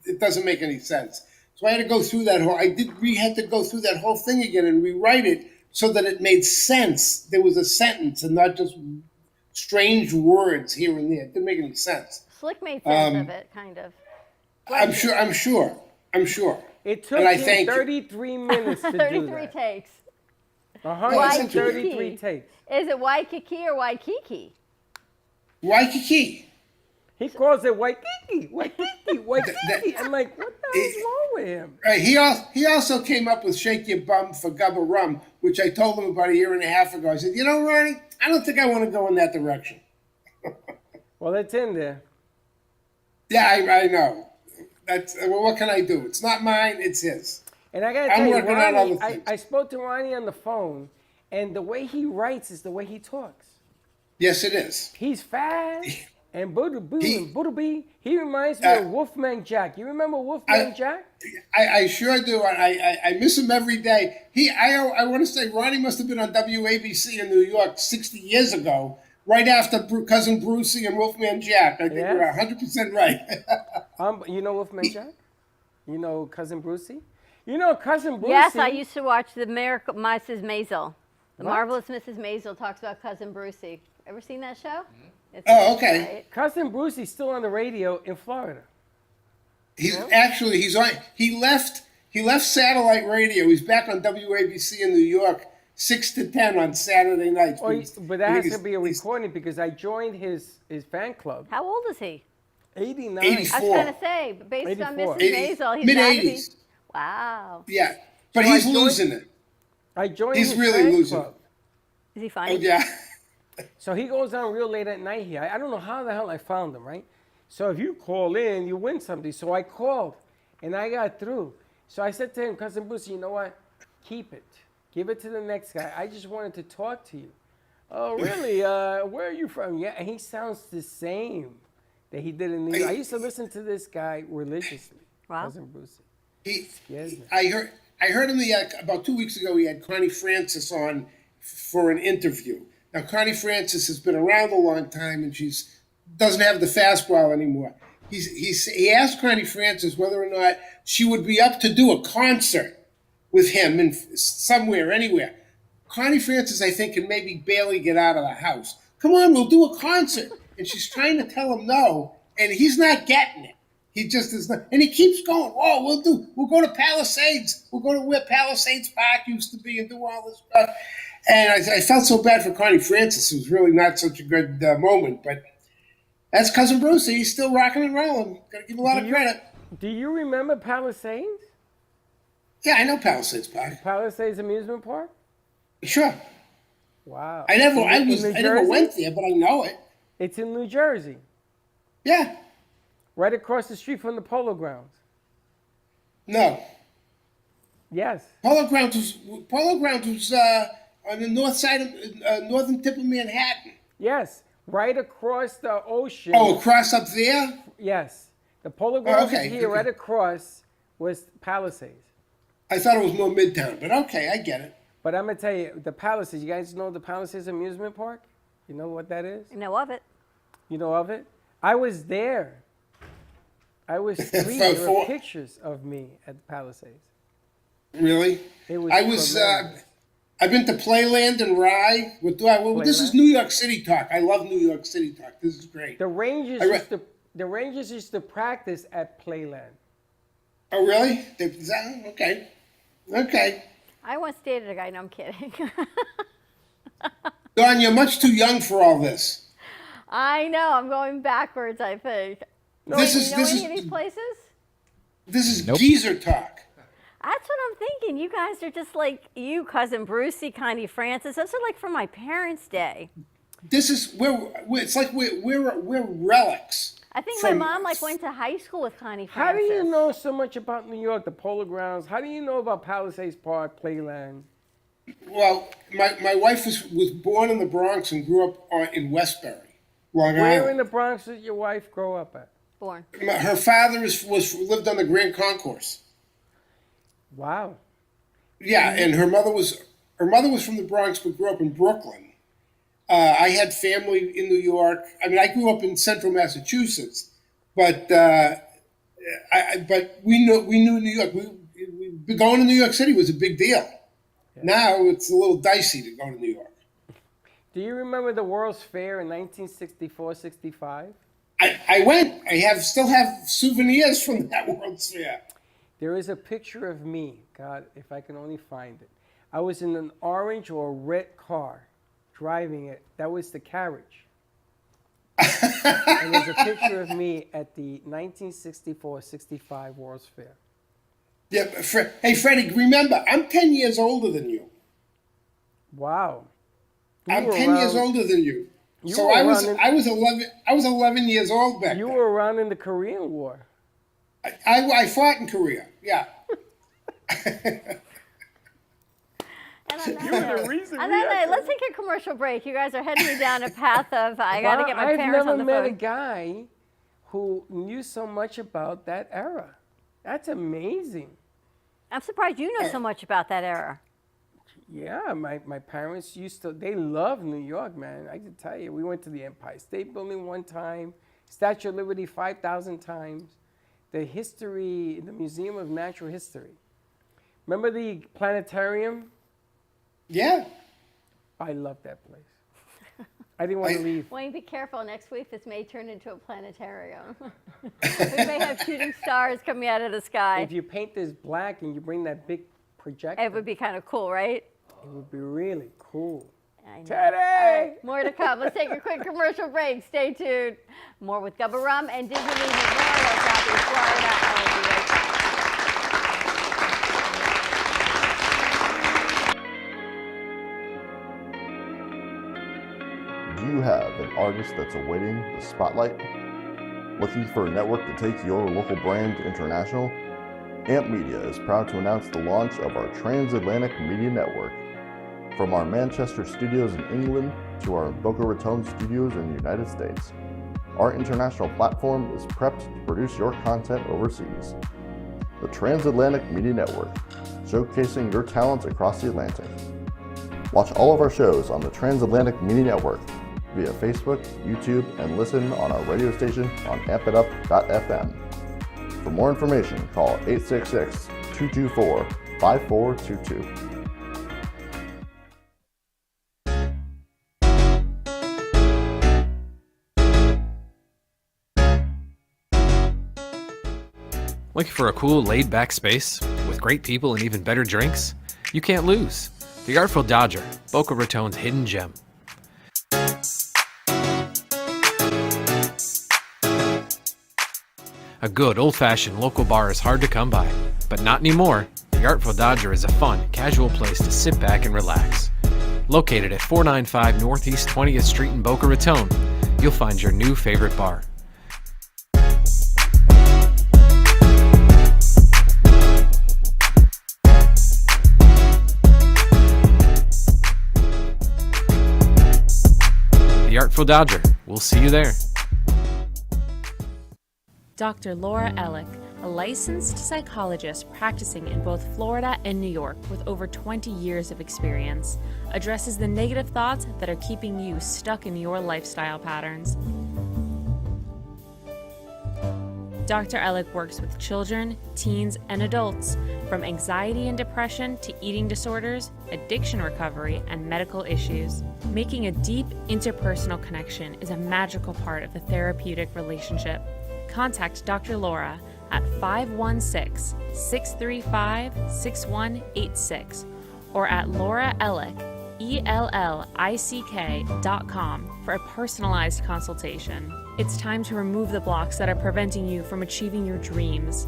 It doesn't make any sense. So I had to go through that whole. We had to go through that whole thing again and rewrite it so that it made sense. There was a sentence and not just strange words here and there. It didn't make any sense. Slick made sense of it, kind of. I'm sure. It took And I him thank you. 33 minutes to do 33 that. takes. 133 takes. Is it Waikiki or Waikiki? Waikiki. He calls it Waikiki, Waikiki, Waikiki. I'm like, what the hell is wrong with him? Right. He also came up with Shake Your Bum for Gubba Rum, which I told him about a year and a half ago. I said, you know, Ronnie, I don't think I want to go in that direction. Well, it's in there. Yeah, I know. Well, what can I do? It's not mine, it's his. And I gotta I'm tell you, working on Ronnie, other things. I spoke to Ronnie on the phone, and the way he writes is the way he talks. Yes, it is. He's fast and boo-boo. He reminds me of Wolfman Jack. You remember Wolfman Jack? I sure do. I miss him every day. I want to say Ronnie must have been on WABC in New York 60 years ago, right after Cousin Brucey and Wolfman Jack. I think you're 100% right. You know Wolfman Jack? You know Cousin Brucey? You know Cousin Brucey? Yes, I used to watch the Miracle Mrs. Maisel. The What? Marvelous Mrs. Maisel talks about Cousin Brucey. Ever seen that show? It's Oh, okay. right? Cousin Brucey's still on the radio in Florida. He's on. He left satellite radio. He's back on WABC in New York, 6 to 10 on Saturday nights. But that has to be a recording because I joined his fan club. How old is he? 89. 84. I was going to say, but based on 84. Mrs. Maisel, he's Mid-80s. Wow. Yeah, but So he's I joined- losing it. I joined He's his really fan losing club. Is he funny? Oh, yeah. So he goes on real late at night here. I don't know how the hell I found him, right? So if you call in, you win something. So I called, and I got through. So I said to him, Cousin Bruce, you know what? Keep it. Give it to the next guy. I just wanted to talk to you. Oh, really? Where are you from? Yeah, and he sounds the same that he did in New York. I used to listen to this guy religiously. Wow. Cousin Bruce. I heard him about 2 weeks ago. He had Connie Francis on for an interview. Now Connie Francis has been around a long time, and doesn't have the fastball anymore. He asked Connie Francis whether or not she would be up to do a concert with him in somewhere, anywhere. Connie Francis, I think, can maybe barely get out of the house. Come on, we'll do a concert. And she's trying to tell him no, and he's not getting it. He just is not, and he keeps going. Oh, we'll go to Palisades. We'll go to where Palisades Park used to be and do all this stuff. And I felt so bad for Connie Francis. It was really not such a good moment. But that's Cousin Brucey. He's still rocking and rolling. Got to give him a lot of credit. Do you remember Palisades? Yeah, I know Palisades Park. Palisades Amusement Park? Sure. Wow. I never went there, but I know it. It's in New Jersey. Yeah. Right across the street from the Polo Grounds. No. Yes. Polo Grounds was on the north side of northern tip of Manhattan. Yes, right across the ocean. Oh, across up there? Yes. The Polo Grounds okay, is here, okay. right across was Palisades. I thought it was more Midtown, but okay, I get it. But I'm going to tell you, the Palisades, you guys know the Palisades Amusement Park? You know what that is? I know of it. You know of it? I was there. I was 3. There were pictures of me at the Palisades. Really? It was I've been to Playland and Rye. This is New York City talk. I love New York City talk. This is great. The Rangers used to practice at Playland. Oh, really? Okay. Okay. I once dated a guy. No, I'm kidding. Dawn, you're much too young for all this. I know. I'm going backwards, I think. No, any of these places? This is geezer talk. That's what I'm thinking. You guys are just like you, Cousin Brucey, Connie Francis. Those are like from my parents' day. This is it's like we're relics. I think my mom went to high school with Connie Francis. How do you know so much about New York, the Polo Grounds? How do you know about Palisades Park, Playland? Well, my wife was born in the Bronx and grew up in Westbury, Long Island. Where in the Bronx did your wife grow up at? Born. Her father lived on the Grand Concourse. Wow. Yeah, and her mother was from the Bronx but grew up in Brooklyn. I had family in New York. I mean, I grew up in central Massachusetts, but we knew New York. Going to New York City was a big deal. Yeah. Now it's a little dicey to go to New York. Do you remember the World's Fair in 1964-65? I went. Still have souvenirs from that World's Fair. There is a picture of me. God, if I can only find it. I was in an orange or red car. Driving it. That was the carriage. And there's a picture of me at the 1964-65 World's Fair. Yeah, hey Freddie, remember, I'm 10 years older than you. Wow. I'm 10 years older than you. So I was 11 years old back then. You were around in the Korean War. I fought in Korea. Yeah. And on that night, let's take a commercial break. You guys are heading me down a path of I got to get my parents on the phone. I've never met a guy who knew so much about that era. That's amazing. I'm surprised you know so much about that era. Yeah, my parents they loved New York, man. I can tell you, we went to the Empire State Building one time, Statue of Liberty 5,000 times, the Museum of Natural History. Remember the planetarium? Yeah. I love that place. I didn't want to leave. Wayne, be careful. Next week, this may turn into a planetarium. We may have shooting stars coming out of the sky. If you paint this black and you bring that big projector. It would be kind of cool, right? It would be really cool. I know. Teddy! Right, more to come. Let's take a quick commercial break. Stay tuned. More with Gubba Rum and Dignity Memorial, Southeast Florida. I will be right back. Do you have an artist that's awaiting the spotlight? Looking for a network to take your local brand international? AMP Media is proud to announce the launch of our Transatlantic Media Network. From our Manchester studios in England to our Boca Raton studios in the United States, our international platform is prepped to produce your content overseas. The Transatlantic Media Network, showcasing your talents across the Atlantic. Watch all of our shows on the Transatlantic Media Network via Facebook, YouTube, and listen on our radio station on ampitup.fm. For more information, call 866-224-5422. Looking for a cool, laid-back space with great people and even better drinks? You can't lose. The Artful Dodger, Boca Raton's hidden gem. A good, old-fashioned local bar is hard to come by, but not anymore. The Artful Dodger is a fun, casual place to sit back and relax. Located at 495 Northeast 20th Street in Boca Raton, you'll find your new favorite bar. The Artful Dodger. We'll see you there. Dr. Laura Ellick, a licensed psychologist practicing in both Florida and New York with over 20 years of experience, addresses the negative thoughts that are keeping you stuck in your lifestyle patterns. Dr. Ellick works with children, teens, and adults, from anxiety and depression to eating disorders, addiction recovery, and medical issues. Making a deep interpersonal connection is a magical part of the therapeutic relationship. Contact Dr. Laura at 516-635-6186 or at Laura Ellick, ELLICK.com for a personalized consultation. It's time to remove the blocks that are preventing you from achieving your dreams.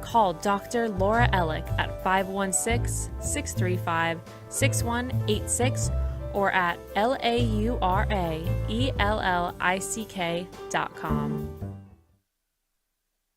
Call Dr. Laura Ellick at 516-635-6186 or at LAURAELLICK.com.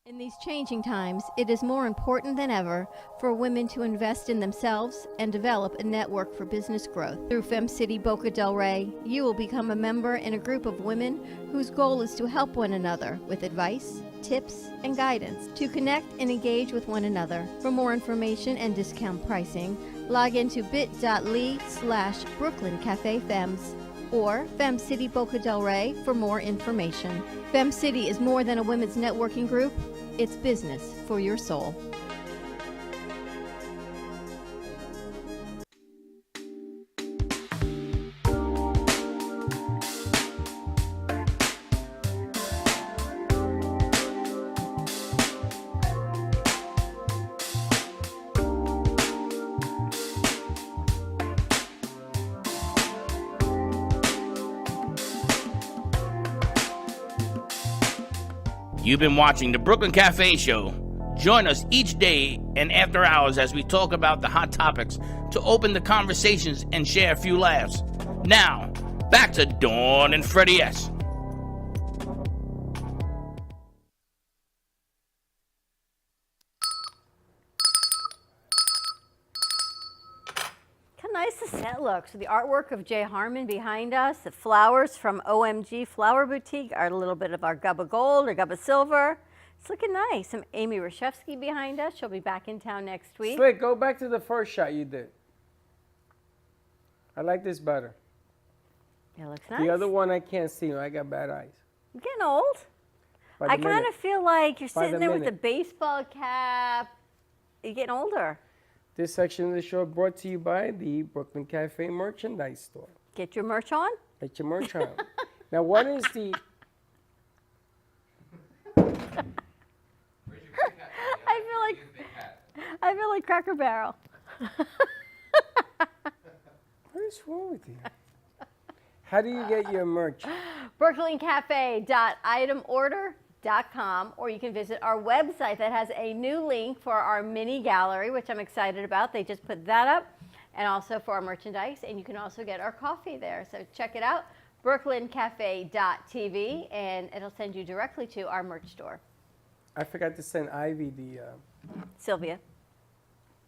In these changing times, it is more important than ever for women to invest in themselves and develop a network for business growth. Through FemCity Boca del Rey, you will become a member in a group of women whose goal is to help one another with advice, tips, and guidance, to connect and engage with one another. For more information and discount pricing, log into bit.ly/Brooklyn Cafe Femmes or FemCity Boca del Rey for more information. FemCity is more than a women's networking group. It's business for your soul. You've been watching the Brooklyn Cafe Show. Join us each day and after hours as we talk about the hot topics to open the conversations and share a few laughs. Now, back to Dawn and Freddie S. How nice the set looks. The artwork of Jay Harmon behind us, the flowers from OMG Flower Boutique, our little bit of our Gubba Gold or Gubba Silver. It's looking nice. Some Amy Rashevsky behind us. She'll be back in town next week. Slick, go back to the first shot you did. I like this better. It looks nice. The other one I can't see. I got bad eyes. You're getting old. I kind of feel like you're sitting there with a baseball cap. You're getting older. This section of the show brought to you by the Brooklyn Cafe merchandise store. Get your merch on? Get your merch on. Now, what is the... I feel like Cracker Barrel. What is wrong with you? How do you get your merch? BrooklynCafe.itemorder.com, or you can visit our website that has a new link for our mini gallery, which I'm excited about. They just put that up, and also for our merchandise, and you can also get our coffee there. So check it out, brooklyncafe.tv, and it'll send you directly to our merch store. I forgot to send Ivy the... Sylvia,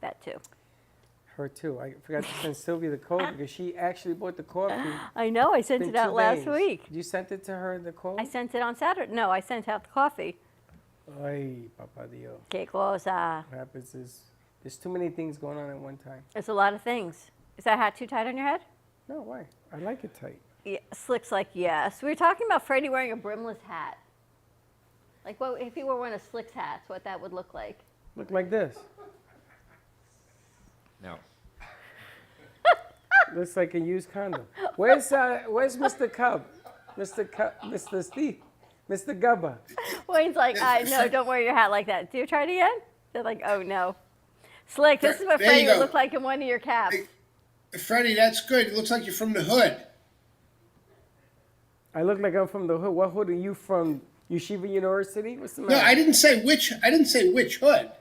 that too. Her too. I forgot to send Sylvia the code because she actually bought the coffee. I know. I sent it out last week. You sent it to her, the code? I sent it on Saturday. No, I sent out the coffee. Ay, Papa Dios. Que cosa. What happens is there's too many things going on at one time. It's a lot of things. Is that hat too tight on your head? No, why? I like it tight. Yeah, Slick's like, yes. We were talking about Freddie wearing a brimless hat. Like, what if he wore one of Slick's hats, what that would look like. Look like this. No. Looks like a used condom. Where's Mr. Cub? Mr. Steve? Mr. Gubba. Wayne's like, no, don't wear your hat like that. Do you try it again? They're like, oh, no. Slick, this is what There Freddie you would go. look like in one of your caps. Freddie, that's good. It looks like you're from the hood. I look like I'm from the hood. What hood are you from? Yeshiva University? What's the No, matter? I didn't say which. I didn't say which hood.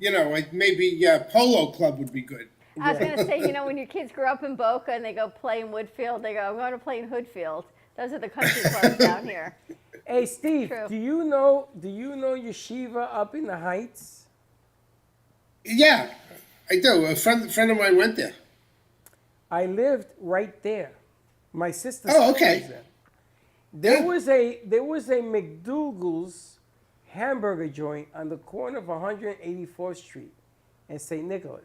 You know, like maybe Polo Club would be good. I was going to say, when your kids grow up in Boca and they go play in Woodfield, they go, I'm going to play in Hoodfield. Those are the country clubs down here. Hey, Steve, True. do you know Yeshiva up in the Heights? Yeah, I do. A friend of mine went there. I lived right there. My sister Oh, still okay. lives there. There was a McDougal's hamburger joint on the corner of 184th Street and St. Nicholas.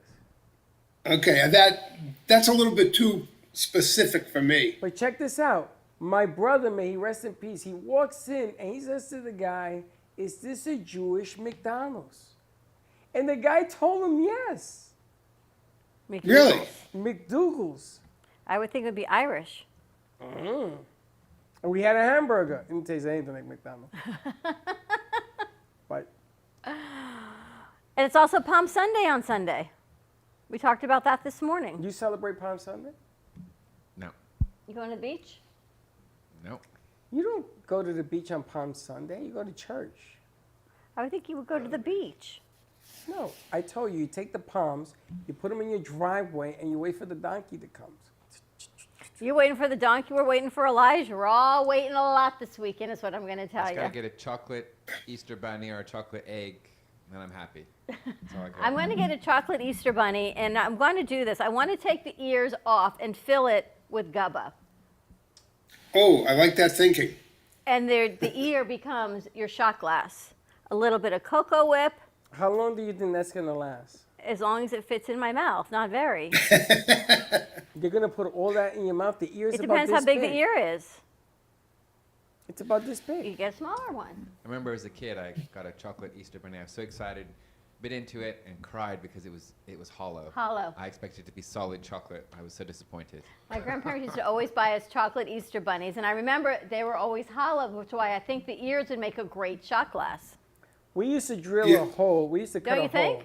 Okay, that's a little bit too specific for me. But check this out. My brother, may he rest in peace, he walks in and he says to the guy, is this a Jewish McDonald's? And the guy told him yes. Really? McDougal's. I would think it would be Irish. Mm. And we had a hamburger. Didn't taste anything like McDonald's. But And it's also Palm Sunday on Sunday. We talked about that this morning. you celebrate Palm Sunday? No. You going to the beach? No. You don't go to the beach on Palm Sunday. You go to church. I would think you would go to the beach. No, I told you, you take the palms, you put them in your driveway, and you wait for the donkey to come. You're waiting for the donkey. We're waiting for Elijah. We're all waiting a lot this weekend is what I'm going to tell Just you. gotta get a chocolate Easter bunny or a chocolate egg, and I'm happy. That's all I got. I'm going to get a chocolate Easter bunny, and I'm going to do this. I want to take the ears off and fill it with gubba. Oh, I like that thinking. And the ear becomes your shot glass. A little bit of Cocoa Whip, How long do you think that's going to last? as long as it fits in my mouth, not very. You're going to put all that in your mouth? The ear's It about depends this how big the ear is. It's about this big. You get a smaller one. I remember as a kid, I got a chocolate Easter bunny. I was so excited, bit into it, and cried because it was hollow. Hollow. I expected it to be solid chocolate. I was so disappointed. My grandparents used to always buy us chocolate Easter bunnies, and I remember they were always hollow, which is why I think the ears would make a great shot glass. We used to drill Yeah. a hole. We used to cut Don't a you think? hole.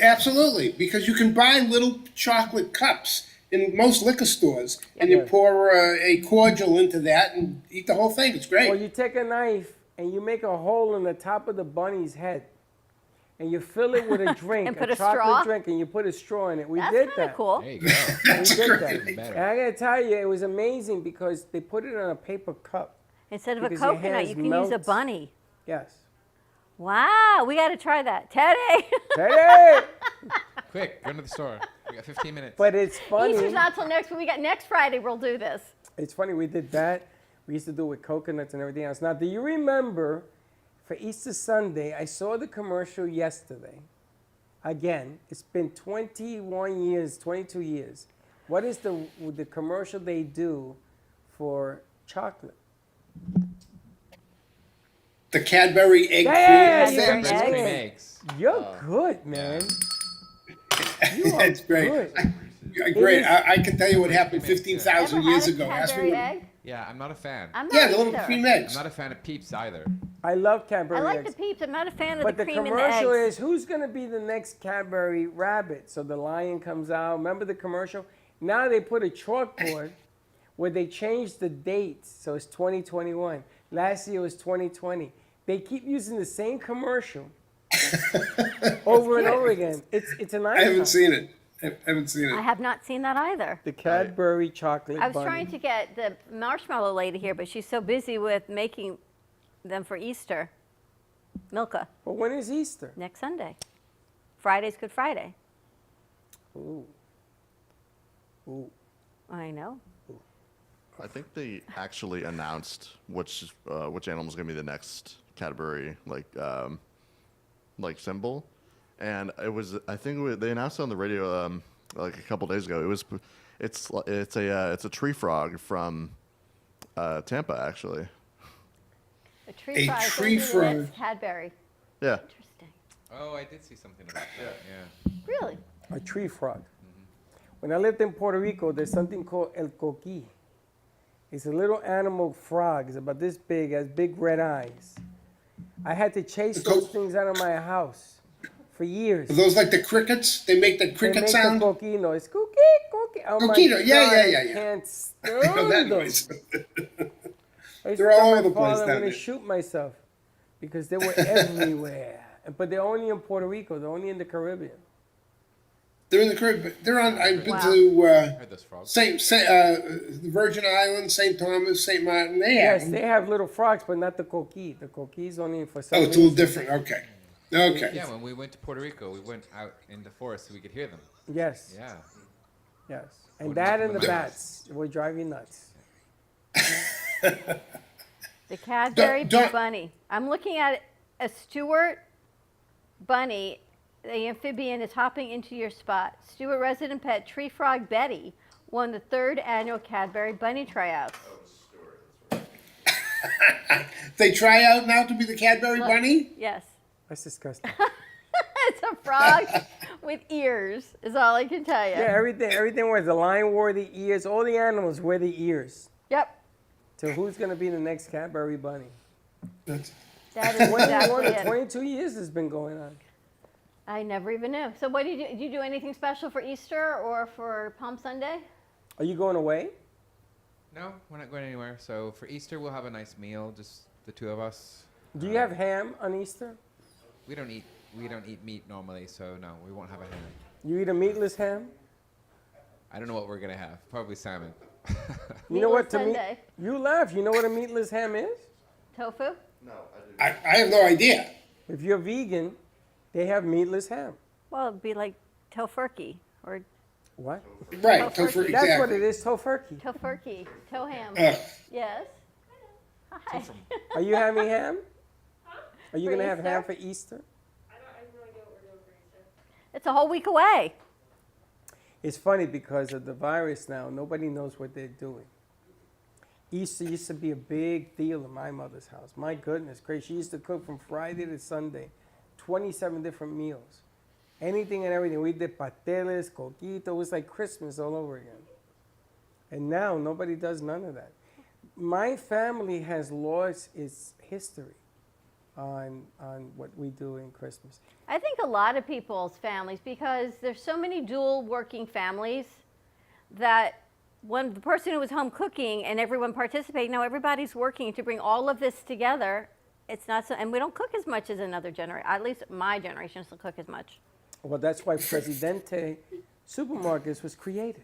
Absolutely, because you can buy little chocolate cups in most liquor stores, and you Yeah. pour a cordial into that and eat the whole thing. It's great. Or you take a knife and you make a hole in the top of the bunny's head. And you fill it with a drink, And put a a chocolate straw? drink, and you put a straw in it. We That's did kind of that. cool. There you go. We That's did great. that. Better. And I gotta tell you, it was amazing because they put it on a paper cup. Instead of a Because your coconut, hands you can use a melt. bunny. Yes. Wow, we got to try that. Teddy! Hey! Quick, go to the store. We got 15 minutes. But it's funny. Easter's not till next week. We got next Friday. We'll do this. It's funny, we did that. We used to do it with coconuts and everything else. Now, do you remember for Easter Sunday, I saw the commercial yesterday. Again, it's been 21 years, 22 years. What is the commercial they do for chocolate? The Cadbury egg Yeah, cream. yeah, thing. Cadbury's cream eggs. You're good, man. You are That's great. good. Yeah, great. is- I can tell you what happened 15,000 Ever years had a ago. Ask Cadbury me. egg? Yeah, I'm not a fan. I'm not Yeah, the little either. cream I'm eggs. not a fan of Peeps either. I love Cadbury I like eggs. the Peeps. I'm not a fan of But the the cream in the commercial eggs. is who's going to be the next Cadbury rabbit? So the lion comes out. Remember the commercial? Now they put a chalkboard where they changed the dates. So it's 2021. Last year was 2020. They keep using the same commercial over and over again. It's an icon. I haven't seen it. I haven't seen I it. have not seen that either. The Cadbury chocolate I was bunny. trying to get the marshmallow lady here, but she's so busy with making them for Easter. Milka, But when is Easter? next Sunday. Friday's Good Friday. Ooh. Ooh. I know. I think they actually announced which animal is going to be the next Cadbury like symbol, and it was they announced it on the radio like a couple days ago. It's a tree frog from Tampa actually. A tree A frog. is tree gonna be the next frog. Cadbury. Yeah. Interesting. Oh, I did see something about that. Yeah. Really? A tree frog. When I lived in Puerto Rico, there's something called el coquí. It's a little animal frog. It's about this big, has big red eyes. I had to chase those things out of my house for years. Are those like the crickets? They make the cricket sound? They make the coquino. It's cookie, cookie. Oh Coquino. my Yeah, God, yeah, yeah, I yeah. can't that stand them. noise. I used They're to tell all my over the place father I'm down going there. to shoot myself because they were everywhere. But they're only in Puerto Rico. They're only in the Caribbean. They're in the Caribbean. They're on. I've been to the Virgin Islands, St. Thomas, St. Martin. They have Yes, them. they have little frogs, but not the coquille. The coquille's only for some Oh, it's a little reason. different. Okay. Okay. Yeah, when we went to Puerto Rico, we went out in the forest so we could hear them. Yes. Yeah. Yes. And Wouldn't that open and the my bats will drive you nuts. The Cadbury Don't- bunny. I'm looking at a Stewart bunny. The amphibian is hopping into your spot. Stewart resident pet Tree Frog Betty won the 3rd annual Cadbury Bunny Tryouts. They try out now to be the Cadbury Look, bunny? Yes. That's disgusting. It's a frog with ears, is all I can tell you. Yeah, everything was the lion wore the ears. All the animals wear the ears. Yep. So who's going to be the next Cadbury bunny? That is exactly it. 22 years has been going on. I never even knew. So what do you do? Do you do anything special for Easter or for Palm Sunday? Are you going away? No, we're not going anywhere. So for Easter, we'll have a nice meal, just the two of us. Do you have ham on Easter? We don't eat meat normally, so no, we won't have a ham. You eat a meatless ham? I don't know what we're gonna have. Probably salmon. You know what? Meatless To me, Sunday. you laugh. You know what a meatless ham is? Tofu? I have no idea. If you're vegan, they have meatless ham. Well, it'd be like tofurkey or What? Right, Tofurkey. tofu, That's exactly. what it is, tofurkey. tofurkey, toe ham. Ugh. Yes. Hi. Are you having ham? Are you For going to have Easter? ham for Easter? It's a whole week away. It's funny because of the virus now, nobody knows what they're doing. Easter used to be a big deal in my mother's house. My goodness, crazy. She used to cook from Friday to Sunday, 27 different meals. Anything and everything. We did pasteles, coquito. It was like Christmas all over again. And now nobody does none of that. My family has lost its history on what we do in Christmas. I think a lot of people's families, because there's so many dual working families, that when the person who was home cooking and everyone participating, now everybody's working to bring all of this together. It's not so, and we don't cook as much as another generation. At least my generation doesn't cook as much. Well, that's why Presidente Supermarkets was created.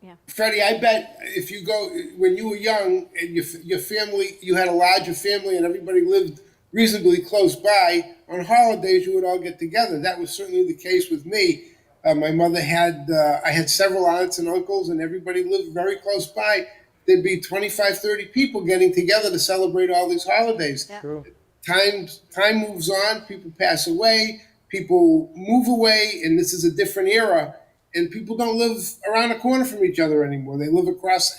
Yeah. Freddie, I bet if you go, when you were young and your family, you had a larger family and everybody lived reasonably close by, on holidays you would all get together. That was certainly the case with me. My mother had, I had several aunts and uncles and everybody lived very close by. There'd be 25, 30 people getting together to celebrate all these holidays. Yeah. True. Time moves on, people pass away, people move away, and this is a different era. And people don't live around the corner from each other anymore. They live across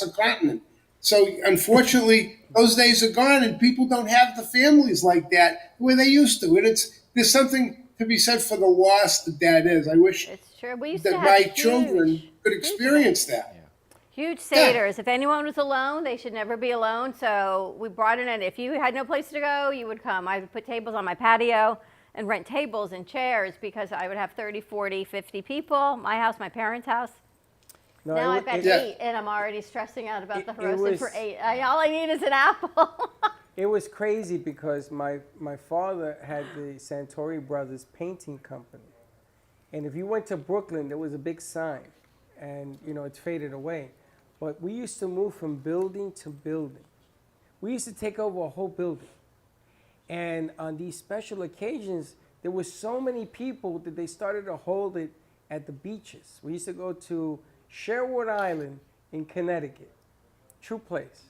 a continent. So unfortunately, those days are gone, and people don't have the families like that the way they used to. And there's something to be said for the loss that is. I wish It's true. We used that to have my huge, children could experience that. huge seders. If anyone was alone, they should never be alone. So we brought it in. If you had no place to go, you would come. I would put tables on my patio and rent tables and chairs because I would have 30, 40, 50 people. My house, my parents' house. No, Now it I've wa- got it- 8, and I'm already stressing out about the It roasted was- for 8. All I need is an apple. It was crazy because my father had the Santori Brothers painting company. And if you went to Brooklyn, there was a big sign. And, it's faded away. But we used to move from building to building. We used to take over a whole building. And on these special occasions, there were so many people that they started to hold it at the beaches. We used to go to Sherwood Island in Connecticut. True place.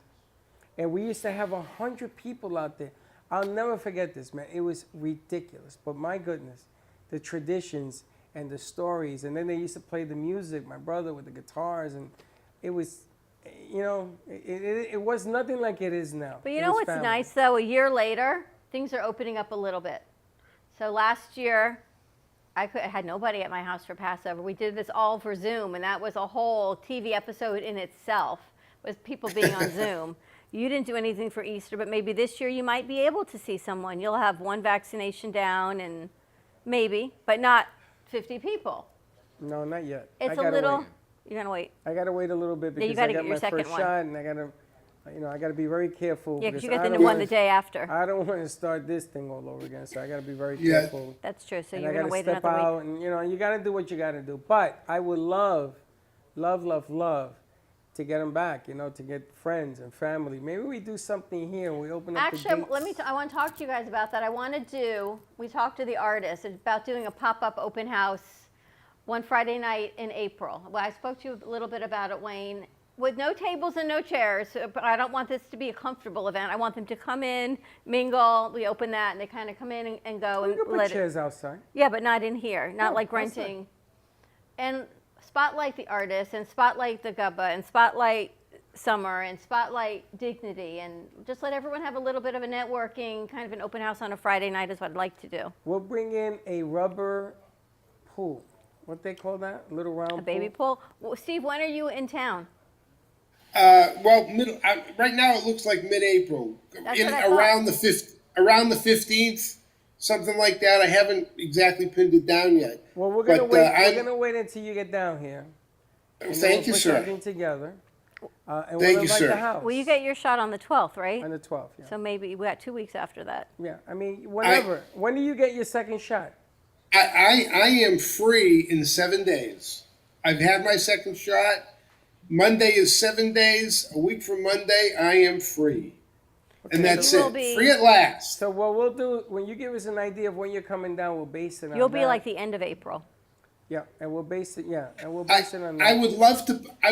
And we used to have 100 people out there. I'll never forget this, man. It was ridiculous. But my goodness, the traditions and the stories. And then they used to play the music, my brother with the guitars. And it was, it was nothing like it is now. But you It know was what's family. nice, though? A year later, things are opening up a little bit. So last year, I had nobody at my house for Passover. We did this all for Zoom, and that was a whole TV episode in itself. with people being on Zoom. You didn't do anything for Easter, but maybe this year you might be able to see someone. You'll have one vaccination down and maybe, but not 50 people. No, not yet. It's a little, you're going to wait. I got to wait a little bit Yeah, you because gotta I got get your my second first one. shot and I got to, I got to be very careful. Yeah, because you I got the don't one wanna- the day after. I don't want to start this thing all over again, so I got to be very Yeah. careful. That's true, so And you're I going to gotta wait step another out, week. and you got to do what you got to do. But I would love to get them back. To get friends and family. Maybe we do something here. We open up the Actually, gates. I want to talk to you guys about that. We talked to the artist about doing a pop-up open house one Friday night in April. Well, I spoke to you a little bit about it, Wayne, with no tables and no chairs, but I don't want this to be a comfortable event. I want them to come in, mingle, we open that, and they kind of come in and go We and can put let chairs outside. Yeah, but not in here, not No, like outside. renting. And spotlight the artist, and spotlight the Gubba, and spotlight Summer, and spotlight Dignity, and just let everyone have a little bit of a networking, kind of an open house on a Friday night is what I'd like to do. We'll bring in a rubber pool. What they call that? A little round A baby pool. Well, Steve, when are you in town? Right now it looks like mid-April, That's what I thought. around the 15th, something like that. I haven't exactly pinned it down yet. Well, we're gonna But, wait. I- We're gonna wait until you get down here. And then Thank we'll you, put sir. something together. And Thank we'll you, invite sir. the house. Well, you get your shot on the 12th, right? On the 12th, yeah. So maybe we got 2 weeks after that. Yeah, I mean, whenever. When do you get your second shot? I am free in 7 days. I've had my second shot. Monday is 7 days. A week from Monday, I am free. And that's You will it. be- Free at last. So what we'll do, when you give us an idea of when you're coming down, we'll base it on You'll be that. like the end of April. Yeah, and we'll base it, and we'll base it on that. I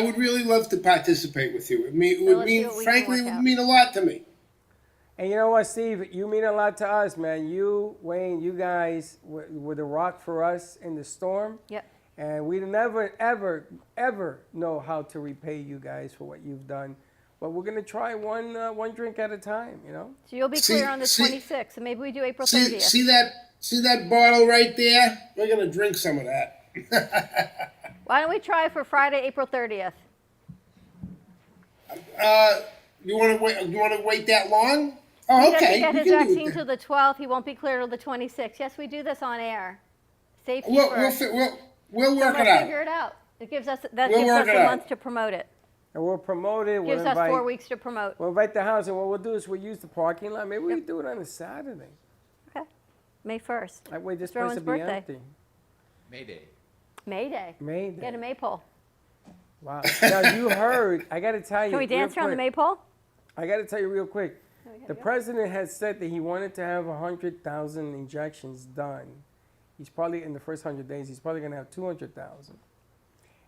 would really love to participate with you. It let's would see mean, what we can frankly, it work would out. mean a lot to me. And you know what, Steve? You mean a lot to us, man. You, Wayne, you guys were the rock for us in the storm. Yep. And we never, ever, ever know how to repay you guys for what you've done. But we're gonna try one drink at a time, So you'll be clear on the 26th, so maybe we do April 30th. See that bottle right there? We're gonna drink some of that. Why don't we try for Friday, April 30th? You want to wait that long? Oh, He doesn't okay. get we his can do it vaccine then. till the 12th. He won't be clear till the 26th. Yes, we do this on air. Safety We'll first. work So it let's out. figure it out. It gives us We'll work it a out. month to promote it. And we'll promote it. Gives us 4 weeks to promote. We'll invite the house, and what we'll do is we'll use the parking lot. Maybe we do it on a Saturday. Okay. May 1st. That way this It's place Rowan's will be birthday. empty. Mayday. May Day. May Day. Get a maypole. Wow. Now you heard, I got to tell you. Can we dance real around the quick. maypole? I got to tell you real quick. Oh, we gotta The go. president had said that he wanted to have 100,000 injections done. He's probably, in the first 100 days, he's probably going to have 200,000.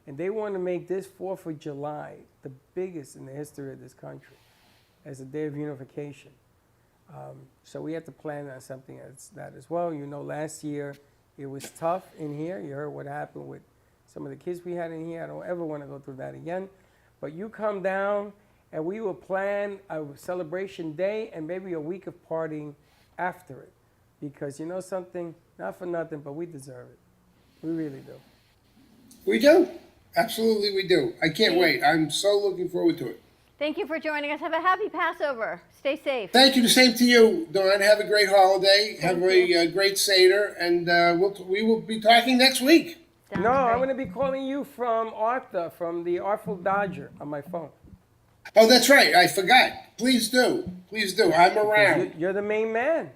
And they want to make this 4th of July the biggest in the history of this country as a day of unification. So we had to plan on something as that as well. Last year it was tough in here. You heard what happened with some of the kids we had in here. I don't ever want to go through that again. But you come down and we will plan a celebration day and maybe a week of partying after it. Because you know something, not for nothing, but we deserve it. We really do. We do. Absolutely, we do. I can't wait. I'm so looking forward to it. Thank you for joining us. Have a happy Passover. Stay safe. Thank you. The same to you, Dawn. Have a great holiday. Have a great Seder, and we will be talking next week. No, I'm going to be calling you from Arthur, from the Artful Dodger on my phone. Oh, that's right. I forgot. Please do. Please do. I'm around. You're the main man.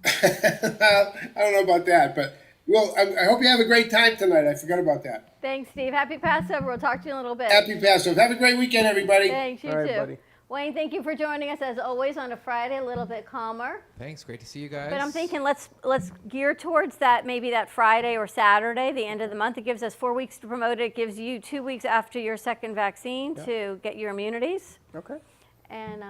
I don't know about that, but I hope you have a great time tonight. I forgot about that. Thanks, Steve. Happy Passover. We'll talk to you in a little bit. Happy Passover. Have a great weekend, everybody. Thanks, you All right, too. buddy. Wayne, thank you for joining us as always on a Friday, a little bit calmer. Thanks. Great to see you guys. But I'm thinking let's gear towards that, maybe that Friday or Saturday, the end of the month. It gives us 4 weeks to promote it. It gives you 2 weeks after your second vaccine to get your immunities. Okay. And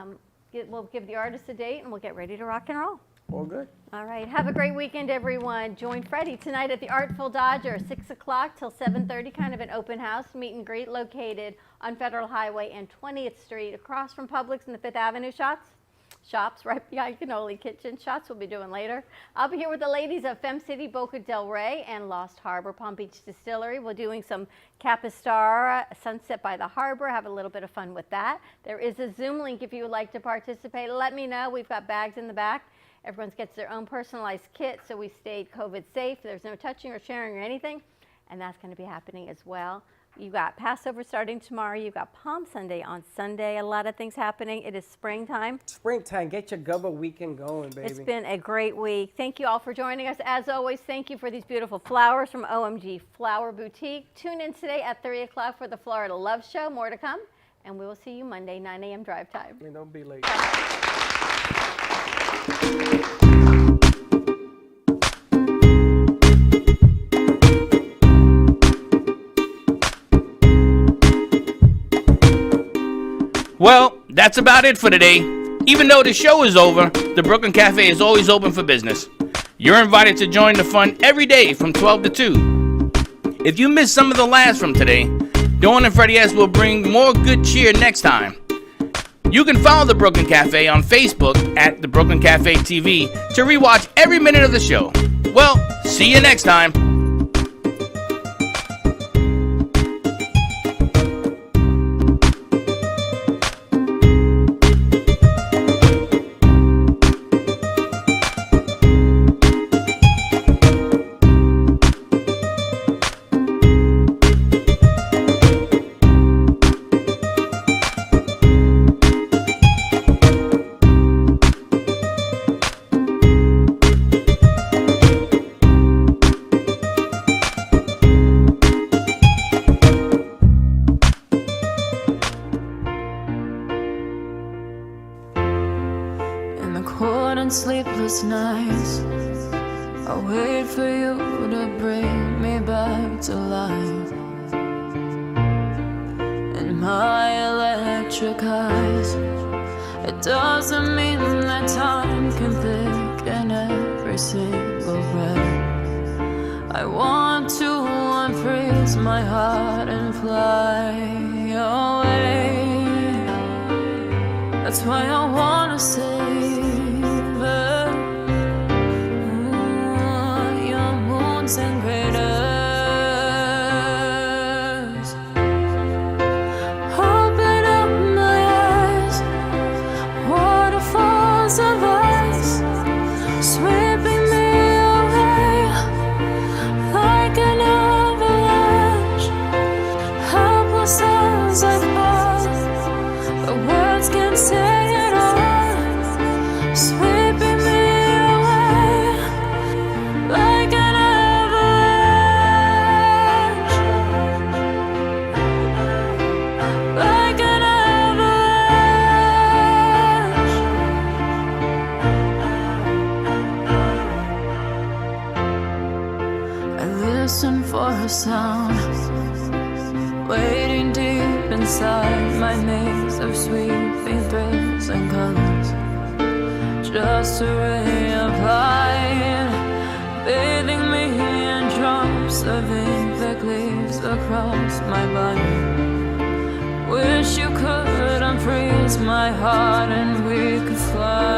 we'll give the artist a date and we'll get ready to rock and roll. All good. All right. Have a great weekend, everyone. Join Freddie tonight at the Artful Dodger, 6 o'clock till 7:30, kind of an open house, meet and greet located on Federal Highway and 20th Street, across from Publix and the 5th Avenue shops. shops right behind Cannoli Kitchen. Shots we'll be doing later. I'll be here with the ladies of Fem City, Boca Del Rey, and Lost Harbor, Palm Beach Distillery. We're doing some Capistar, Sunset by the Harbor. Have a little bit of fun with that. There is a Zoom link if you would like to participate. Let me know. We've got bags in the back. Everyone gets their own personalized kit, so we stayed COVID safe. There's no touching or sharing or anything, and that's going to be happening as well. You got Passover starting tomorrow. You've got Palm Sunday on Sunday. A lot of things happening. It is springtime. Springtime. Get your Gubba weekend going, baby. It's been a great week. Thank you all for joining us. As always, thank you for these beautiful flowers from OMG Flower Boutique. Tune in today at 3 o'clock for the Florida Love Show. More to come. And we will see you Monday, 9 a.m. drive time. Don't be late. Well, that's about it for today. Even though the show is over, the Brooklyn Cafe is always open for business. You're invited to join the fun every day from 12 to 2. If you missed some of the laughs from today, Dawn and Freddie S will bring more good cheer next time. You can follow the Brooklyn Cafe on Facebook at the Brooklyn Cafe TV to rewatch every minute of the show. Well, see you next time. Sleepless nights, I wait for you to bring me back to life. In my electric eyes, it doesn't mean that time can thicken every single breath. I want to unfreeze my heart and fly away. That's why I wanna say and craters, open up my eyes, waterfalls of ice, sweeping me away like an avalanche, helpless as I fall, the words can't say it all, sweeping me away like an for a sound, waiting deep inside my maze of sweeping thrills and colors. Just a ray of light, bathing me in drops of ink that gleams across my body. Wish you could unfreeze my heart and we could fly.